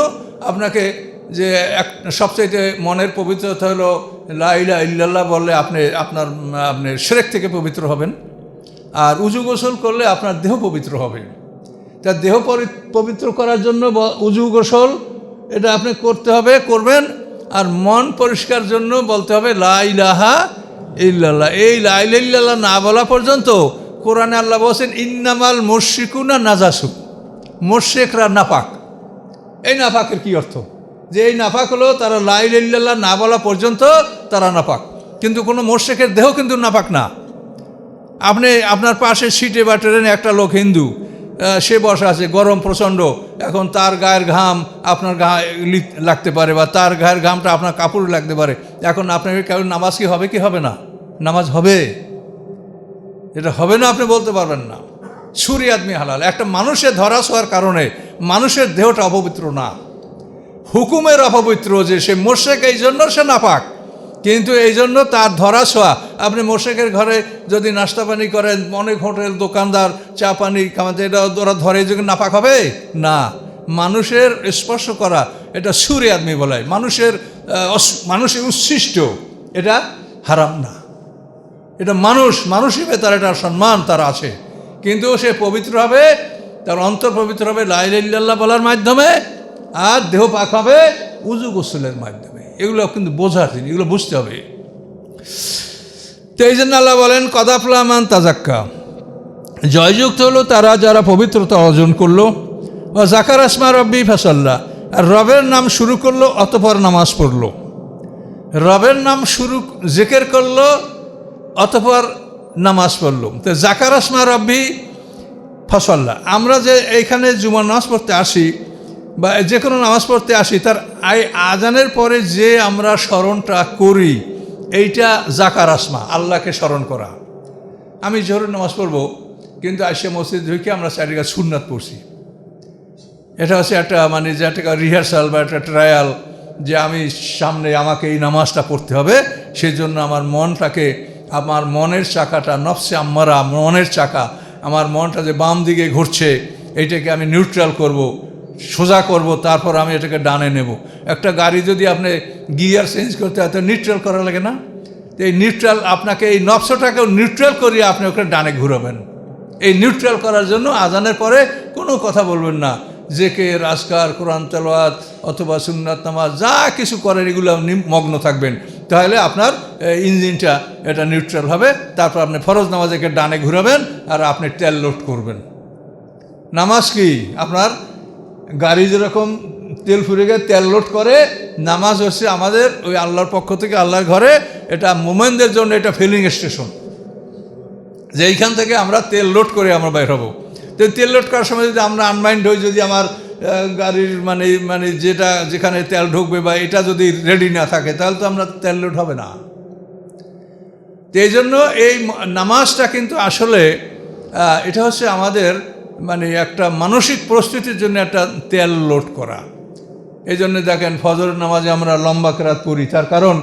আপনাকে যে সবচাইতে মনের পবিত্রতা হলো লা ইলাহা ইল্লাল্লাহ বললে আপনি আপনার শিরক থেকে পবিত্র হবেন, আর উজু গোসল করলে আপনার দেহ পবিত্র হবে। তা দেহ পবিত্র করার জন্য উজু গোসল এটা আপনি করতে হবে, করবেন। আর মন পরিষ্কার জন্য বলতে হবে লা ইলাহা ইল্লাল্লাহ। এই লা ইলাহা ইল্লাল্লাহ না বলা পর্যন্ত কোরআনে আল্লাহ বলছেন ইন্নামাল মুশরিকুনা নাজাসু, মুশরিকরা নাপাক। এই নাপাকের কি অর্থ? যে এই নাপাক হলো তারা লা ইলাহা ইল্লাল্লাহ না বলা পর্যন্ত তারা নাপাক, কিন্তু কোনো মুশরিকের দেহ কিন্তু নাপাক না। আপনি আপনার পাশে সিটে বা ট্রেনে একটা লোক হিন্দু, সে বসা আছে, গরম প্রচণ্ড, এখন তার গায়ের ঘাম আপনার গায়ে লাগতে পারে, বা তার গায়ের ঘামটা আপনার কাপড়ে লাগতে পারে। এখন আপনাকে কেউ নামাজ কি হবে কি হবে না? নামাজ হবে, এটা হবে না আপনি বলতে পারবেন না। ছুরি আদমি হালাল। একটা মানুষের ধরা ছোঁয়ার কারণে মানুষের দেহটা অপবিত্র না, হুকুমের অপবিত্র, যে সে মুশরিক এই জন্য সে নাপাক, কিন্তু এই জন্য তার ধরা ছোঁয়া। আপনি মুশরিকের ঘরে যদি নাস্তা পানি করেন, অনেক হোটেল দোকানদার চা পানি খাওয়াতে, এটা ওরা ধরে যে নাপাক হবে না। মানুষের স্পর্শ করা এটা ছুরি আদমি বলে, মানুষের উচ্ছিষ্ট, এটা হারাম না। এটা মানুষ হিসেবে তার একটা সম্মান তার আছে, কিন্তু সে পবিত্র হবে, তার অন্তর পবিত্র হবে লা ইলাহা ইল্লাল্লাহ বলার মাধ্যমে, আর দেহ পাক হবে উজু গোসলের মাধ্যমে। এগুলো কিন্তু বোঝার জিনিস, এগুলো বুঝতে হবে। তো এই জন্য আল্লাহ বলেন কদ আফলাহা মান তাজাক্কা, জয়যুক্ত হলো তারা যারা পবিত্রতা অর্জন করলো। ও যাকারা ইসমা রাব্বি ফাসাল্লা, আর রবের নাম শুরু করলো অতঃপর নামাজ পড়লো। রবের নাম শুরু জিকির করলো অতঃপর নামাজ পড়লো। তো যাকারা ইসমা রাব্বি ফাসাল্লা, আমরা যে এইখানে জুমার নামাজ পড়তে আসি বা যে কোনো নামাজ পড়তে আসি, তার আজানের পরে যে আমরা স্মরণটা করি, এইটা যাকার আসমা, আল্লাহকে স্মরণ করা। আমি জোহরের নামাজ পড়বো, কিন্তু আসে মসজিদ ঢুকে আমরা চারিদিকে সুন্নাত পড়ছি। এটা হচ্ছে একটা যে একটা রিহার্সাল বা একটা ট্রায়াল, যে আমি সামনে আমাকে এই নামাজটা পড়তে হবে, সেই জন্য আমার মনটাকে, আমার মনের চাকাটা, নফসে আম্মারা, মনের চাকা, আমার মনটা যে বাম দিকে ঘুরছে, এইটাকে আমি নিউট্রাল করব, সোজা করব, তারপর আমি এটাকে ডানে নেব। একটা গাড়ি যদি আপনি গিয়ার চেঞ্জ করতে হয় তো নিউট্রাল করা লাগে না? এই নিউট্রাল, আপনাকে এই নফসটাকেও নিউট্রাল করিয়ে আপনি ওকে ডানে ঘুরাবেন। এই নিউট্রাল করার জন্য আজানের পরে কোনো কথা বলবেন না, জিকির, আজকার, কোরআন তেলাওয়াত অথবা সুন্নাত নামাজ যা কিছু করেন এগুলো মগ্ন থাকবেন, তাহলে আপনার ইঞ্জিনটা এটা নিউট্রাল হবে। তারপর আপনি ফরজ নামাজকে ডানে ঘুরাবেন আর আপনি তেল লোড করবেন। নামাজ কি আপনার গাড়ি যেরকম তেল ফুরে গিয়ে তেল লোড করে, নামাজ হচ্ছে আমাদের ওই আল্লাহর পক্ষ থেকে আল্লাহর ঘরে, এটা মোমেনদের জন্য এটা ফিলিং স্টেশন, যে এইখান থেকে আমরা তেল লোড করে আমরা বের হবো। তো তেল লোড করার সময় যদি আমরা আনমাইন্ড হই, যদি আমার গাড়ির যেটা যেখানে তেল ঢুকবে বা এটা যদি রেডি না থাকে, তাহলে তো আমরা তেল লোড হবে না। তো এই জন্য এই নামাজটা কিন্তু আসলে এটা হচ্ছে আমাদের একটা মানসিক প্রস্তুতির জন্য একটা তেল লোড করা। এই জন্য দেখেন ফজরের নামাজে আমরা লম্বা কেরাত পড়ি, তার কারণ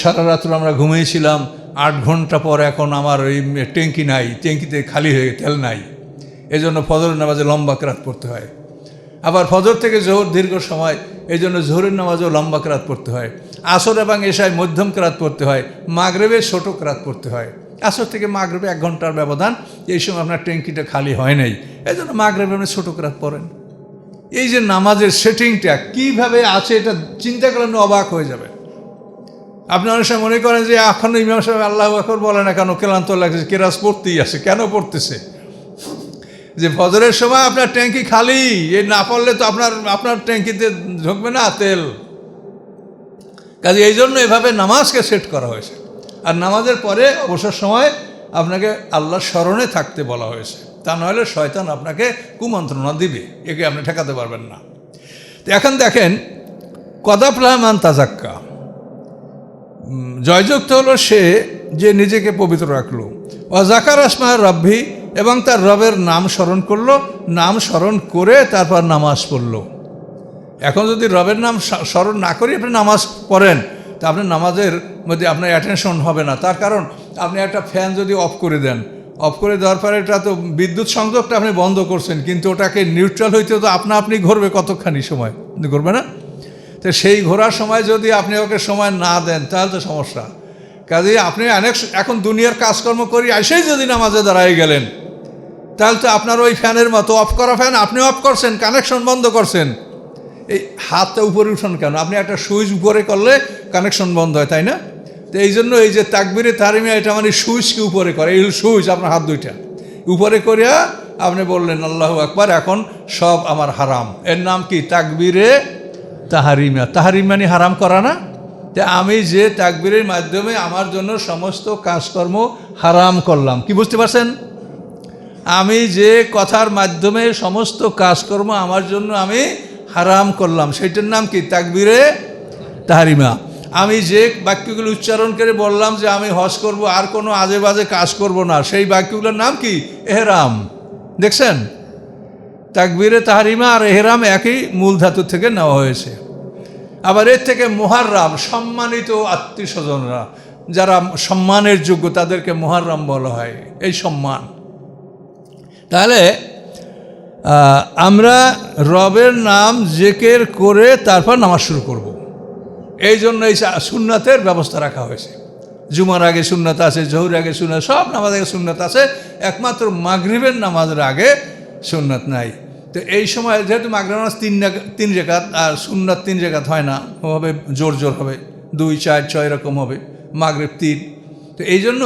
সারা রাত্র আমরা ঘুমিয়েছিলাম, 8 ঘন্টা পর এখন আমার ওই ট্যাঙ্কি নাই, ট্যাঙ্কিতে খালি হয়ে তেল নাই, এই জন্য ফজরের নামাজে লম্বা কেরাত পড়তে হয়। আবার ফজর থেকে জোহর দীর্ঘ সময়, এই জন্য জোহরের নামাজেও লম্বা কেরাত পড়তে হয়। আসর এবং এশায় মধ্যম কেরাত পড়তে হয়, মাগরিবে ছোট কেরাত পড়তে হয়। আসর থেকে মাগরিবে 1 ঘন্টার ব্যবধান, এই সময় আপনার ট্যাঙ্কিটা খালি হয় নাই, এই জন্য মাগরিবে আপনি ছোটো কেরাত পড়েন। এই যে নামাজের সেটিংটা কীভাবে আছে, এটা চিন্তা করলে আপনি অবাক হয়ে যাবে। আপনি অনেক সময় মনে করেন যে এখন ইমাম সাহেব আল্লাহু আকবার বলে না কেন, ক্লান্ত লাগছে, কেরাত পড়তেই আসে, কেন পড়তেছে? যে ফজরের সময় আপনার ট্যাঙ্কি খালি, এই না পড়লে তো আপনার ট্যাঙ্কিতে ঢুকবে না তেল। কাজে এই জন্য এভাবে নামাজকে সেট করা হয়েছে। আর নামাজের পরে অবসর সময় আপনাকে আল্লাহর স্মরণে থাকতে বলা হয়েছে, তা নাহলে শয়তান আপনাকে কুমন্ত্রণা দিবে, একে আপনি ঠেকাতে পারবেন না। তো এখন দেখেন কদ আফলাহা মান তাজাক্কা, জয়যুক্ত হলো সে যে নিজেকে পবিত্র রাখলো। ওয়া যাকারা ইসমা রাব্বি এবং তার রবের নাম স্মরণ করলো, নাম স্মরণ করে তারপর নামাজ পড়লো। এখন যদি রবের নাম স্মরণ না করি আপনি নামাজ পড়েন, তা আপনার নামাজের মধ্যে আপনার অ্যাটেনশন হবে না। তার কারণ আপনি একটা ফ্যান যদি অফ করে দেন, অফ করে দেওয়ার পরে এটা তো বিদ্যুৎ সংযোগটা আপনি বন্ধ করছেন, কিন্তু ওটাকে নিউট্রাল হইতে তো আপনি ঘুরবে কতখানি সময়, ঘুরবে না? তো সেই ঘোরার সময় যদি আপনি ওকে সময় না দেন তাহলে তো সমস্যা। কাজেই আপনি এখন দুনিয়ার কাজকর্ম করি এসেই যদি নামাজে দাঁড়াই গেলেন, তাহলে তো আপনার ওই ফ্যানের মতো অফ করা ফ্যান আপনি অফ করছেন, কানেকশন বন্ধ করছেন। এই হাতটা উপরে উঠান কেন? আপনি একটা সুইচ উপরে করলে কানেকশন বন্ধ হয়, তাই না? তো এই জন্য এই যে তাকবীরে তাহরিমা, এটা মানে সুইচকে উপরে করে, এই সুইচ আপনার হাত দুইটা উপরে করিয়া আপনি বললেন আল্লাহু আকবার, এখন সব আমার হারাম। এর নাম কি? তাকবীরে তাহরিমা। তাহরিম মানে হারাম করা না? তো আমি যে তাকবীরের মাধ্যমে আমার জন্য সমস্ত কাজকর্ম হারাম করলাম, কি বুঝতে পারছেন? আমি যে কথার মাধ্যমে সমস্ত কাজকর্ম আমার জন্য আমি হারাম করলাম, সেটার নাম কি? তাকবীরে তাহরিমা। আমি যে বাক্যগুলো উচ্চারণ করে বললাম যে আমি হজ করব, আর কোনো আজে বাজে কাজ করব না, সেই বাক্যগুলোর নাম কি? এহরাম। দেখছেন, তাকবীরে তাহরিমা আর এহরাম একই মূল ধাতু থেকে নেওয়া হয়েছে। আবার এর থেকে মুহাররাম, সম্মানিত আত্মীয় স্বজনরা যারা সম্মানের যোগ্য তাদেরকে মুহাররাম বলা হয়, এই সম্মান। তাহলে আমরা রবের নাম জিকির করে তারপর নামাজ শুরু করব। এই জন্য এই সুন্নাতের ব্যবস্থা রাখা হয়েছে। জুমার আগে সুন্নাত আছে, জহুর আগে সুন্নাত, সব নামাজ আগে সুন্নাত আছে, একমাত্র মাগরিবের নামাজের আগে সুন্নাত নাই। তো এই সময় যেহেতু মাগরিব নামাজ 3 রাকাত আর সুন্নাত 3 রাকাত হয় না, হবে জোর জোর হবে 2, 4, 6 এরকম হবে, মাগরিব 3। তো এই জন্য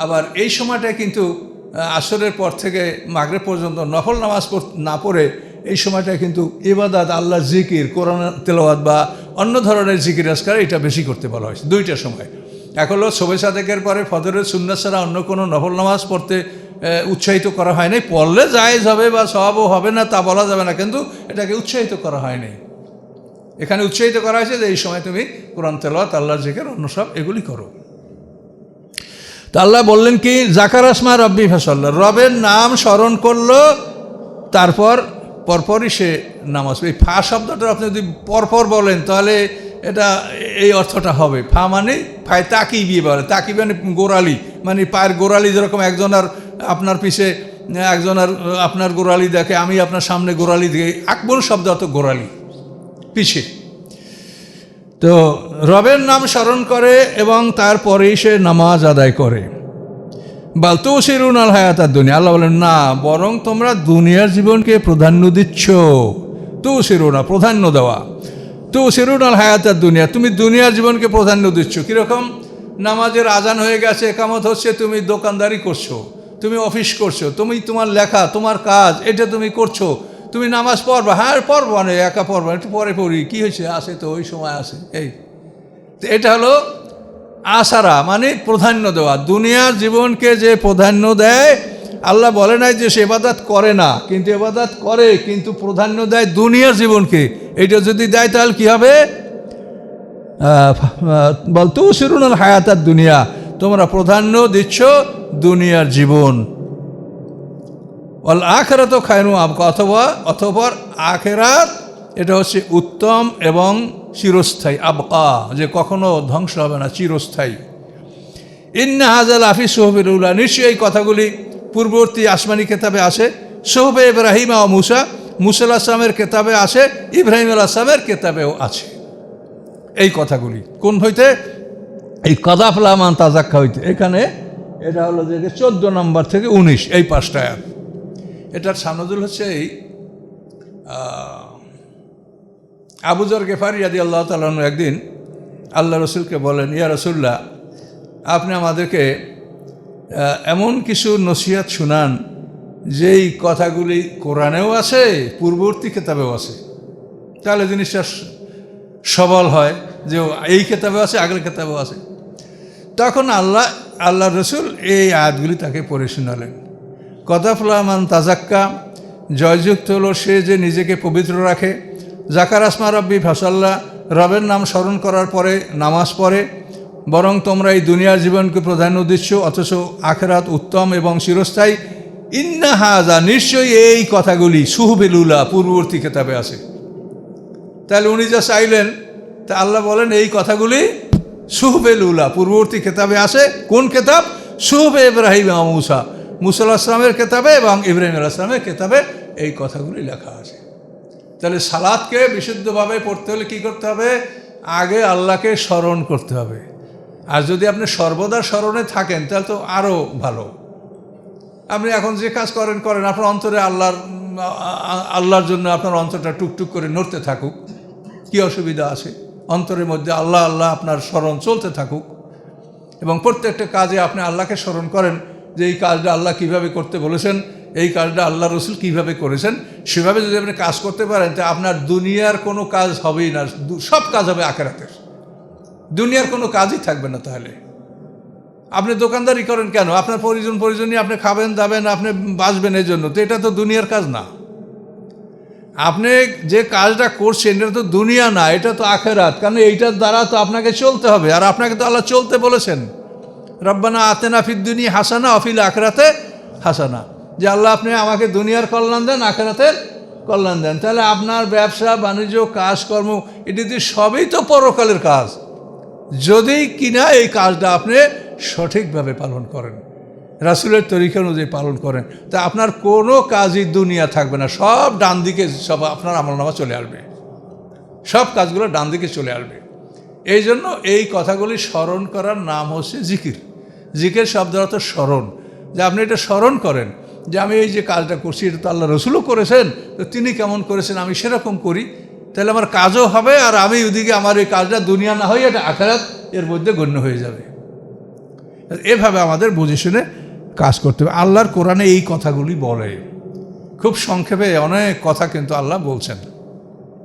আবার এই সময়টা কিন্তু আসরের পর থেকে মাগরিব পর্যন্ত নফল নামাজ না পড়ে এই সময়টা কিন্তু ইবাদত, আল্লাহ জিকির, কোরআন তেলাওয়াত বা অন্য ধরনের জিকির আজকার এটা বেশি করতে বলা হয়েছে। 2টা সময়, এক হলো শবে সাদেকের পরে ফজরের সুন্নাত ছাড়া অন্য কোনো নফল নামাজ পড়তে উৎসাহিত করা হয় নাই। পড়লে জায়েজ হবে বা সওয়াবও হবে না তা বলা যাবে না, কিন্তু এটাকে উৎসাহিত করা হয়নি। এখানে উৎসাহিত করা হয়েছে যে এই সময় তুমি কোরআন তেলাওয়াত, আল্লাহর জিকির, অন্য সব এগুলি করো। তো আল্লাহ বললেন কি? জাকার আসমা রব্বি ফাসাল্লাহ, রবের নাম স্মরণ করলো, তারপর পরপরই সে নামাজ। এই ফা শব্দটা আপনি যদি পরপর বলেন তাহলে এটা এই অর্থটা হবে। ফা মানে ফায় তাকিবি বলে, তাকিবি মানে গোড়ালি, মানে পায়ের গোড়ালি, যেরকম একজনের আপনার পিছে একজনের আপনার গোড়ালি দেখে, আমি আপনার সামনে গোড়ালি দেখে, আকবর শব্দ অত গোড়ালি পিছে। তো রবের নাম স্মরণ করে এবং তারপরেই সে নামাজ আদায় করে। বাল তুসিরুন আল হায়াতাদ দুনিয়া, আল্লাহ বলেন না, বরং তোমরা দুনিয়ার জীবনকে প্রাধান্য দিচ্ছ। তুসিরুনা, প্রাধান্য দেওয়া, তুসিরুন আল হায়াতাদ দুনিয়া, তুমি দুনিয়ার জীবনকে প্রাধান্য দিচ্ছ। কীরকম? নামাজের আজান হয়ে গেছে, একামত হচ্ছে, তুমি দোকানদারি করছো, তুমি অফিস করছো, তুমি তোমার লেখা, তোমার কাজ, এটা তুমি করছো, তুমি নামাজ পড়বা, হ্যাঁ পড়বা না, একা পড়বা, একটু পরে পড়ি, কী হয়েছে, আসে তো ওই সময় আসে। এই তো এটা হলো আসারা, মানে প্রাধান্য দেওয়া। দুনিয়ার জীবনকে যে প্রাধান্য দেয়, আল্লাহ বলে নাই যে সে ইবাদত করে না, কিন্তু ইবাদত করে, কিন্তু প্রাধান্য দেয় দুনিয়ার জীবনকে। এটা যদি দেয় তাহলে কী হবে? বল তুসিরুনাল হায়াতাদ দুনিয়া, তোমরা প্রাধান্য দিচ্ছ দুনিয়ার জীবন। ওয়াল আখিরাত খায়রুন আবকা, অথবা আখিরাত এটা হচ্ছে উত্তম এবং চিরস্থায়ী। আবকা, যে কখনো ধ্বংস হবে না, চিরস্থায়ী। ইন্না হাযা লাফি সুহুফিল উলা, নিশ্চয়ই এই কথাগুলি পূর্ববর্তী আসমানি কেতাবে আছে। সুহুফে ইব্রাহিম ও মুসা, মুসা আলাইহিস সালামের কেতাবে আছে, ইব্রাহিম আলাইহিস সালামের কেতাবেও আছে এই কথাগুলি। কোন হইতে? এই কাযাফলামান তাজাক্কা হইতে। এখানে এটা হলো যে 14 নম্বর থেকে 19, এই 5টা আয়াত। এটার সানদুল হচ্ছে এই আবু যর গেফারি রাদিয়াল্লাহু তাআলা আনহু একদিন আল্লাহ রসুলকে বলেন, ইয়া রাসূলুল্লাহ, আপনি আমাদেরকে এমন কিছু নসিহত শুনান যেই কথাগুলি কোরআনেও আছে, পূর্ববর্তী কেতাবেও আছে, তাহলে জিনিসটা সবল হয় যে এই কেতাবেও আছে, আগের কেতাবেও আছে। তখন আল্লাহ রসুল এই আয়াতগুলি তাকে পড়ে শোনালেন। কাযাফলামান তাজাক্কা, জয়যুক্ত হলো সে যে নিজেকে পবিত্র রাখে। জাকার আসমা রব্বি ফাসাল্লাহ, রবের নাম স্মরণ করার পরে নামাজ পড়ে। বরং তোমরা এই দুনিয়ার জীবনকে প্রাধান্য দিচ্ছ, অথচ আখিরাত উত্তম এবং চিরস্থায়ী। ইন্না হাজা, নিশ্চয়ই এই কথাগুলি সুহফিল উলা, পূর্ববর্তী কিতাবে আছে। তাহলে উনি যা চাইলেন, তা আল্লাহ বলেন এই কথাগুলি সুহফিল উলা, পূর্ববর্তী কিতাবে আছে। কোন কিতাব? সুহফে ইব্রাহিম ওয়া মূসা, মূসা আলাইহিস সালামের কিতাবে এবং ইব্রাহিম আলাইহিস সালামের কিতাবে এই কথাগুলি লেখা আছে। তাহলে সালাতকে বিশুদ্ধভাবে পড়তে হলে কী করতে হবে? আগে আল্লাহকে স্মরণ করতে হবে। আর যদি আপনি সর্বদা স্মরণে থাকেন তাহলে তো আরও ভালো। আপনি এখন যে কাজ করেন আপনার অন্তরে আল্লাহর জন্য আপনার অন্তরটা টুকটুক করে নড়তে থাকুক, কি অসুবিধা আছে? অন্তরের মধ্যে আল্লাহ আল্লাহ আপনার স্মরণ চলতে থাকুক, এবং প্রত্যেকটা কাজে আপনি আল্লাহকে স্মরণ করেন যে এই কাজটা আল্লাহ কিভাবে করতে বলেছেন, এই কাজটা আল্লাহ রসুল কিভাবে করেছেন, সেভাবে যদি আপনি কাজ করতে পারেন তা আপনার দুনিয়ার কোনো কাজ হবেই না, সব কাজ হবে আখিরাতের। দুনিয়ার কোনো কাজই থাকবে না। তাহলে আপনি দোকানদারি করেন কেন? আপনার প্রয়োজনীয় আপনি খাবেন দাবেন, আপনি বাঁচবেন এই জন্য, তো এটা তো দুনিয়ার কাজ না। আপনি যে কাজটা করছেন এটা তো দুনিয়া না, এটা তো আখিরাত। কারণ এইটার দ্বারা তো আপনাকে চলতে হবে, আর আপনাকে তো আল্লাহ চলতে বলেছেন, রব্বানা আতেনা ফিদ দুনিয়া হাসানা ওয়া ফিল আখিরাতে হাসানা, যে আল্লাহ আপনি আমাকে দুনিয়ার কল্যাণ দেন, আখিরাতের কল্যাণ দেন। তাহলে আপনার ব্যবসা বাণিজ্য কাজকর্ম এটি সবই তো পরকালের কাজ, যদি কিনা এই কাজটা আপনি সঠিকভাবে পালন করেন, রাসূলের তরিকা অনুযায়ী পালন করেন, তা আপনার কোনো কাজই দুনিয়া থাকবে না, সব ডান দিকে সব আপনার আমলনামা চলে আসবে, সব কাজগুলো ডান দিকে চলে আসবে। এই জন্য এই কথাগুলি স্মরণ করার নাম হচ্ছে জিকির। জিকির শব্দের অর্থ স্মরণ, যে আপনি এটা স্মরণ করেন যে আমি এই যে কাজটা করছি এটা তো আল্লাহ রসুলও করেছেন, তো তিনি কেমন করেছেন আমি সেরকম করি, তাহলে আমার কাজও হবে, আর আমি ওদিকে আমার এই কাজটা দুনিয়া না হয়ে এটা আখিরাত এর মধ্যে গণ্য হয়ে যাবে। এভাবে আমাদের বুঝে শুনে কাজ করতে হবে। আল্লাহর কোরআনে এই কথাগুলি বলে, খুব সংক্ষেপে অনেক কথা কিন্তু আল্লাহ বলছেন।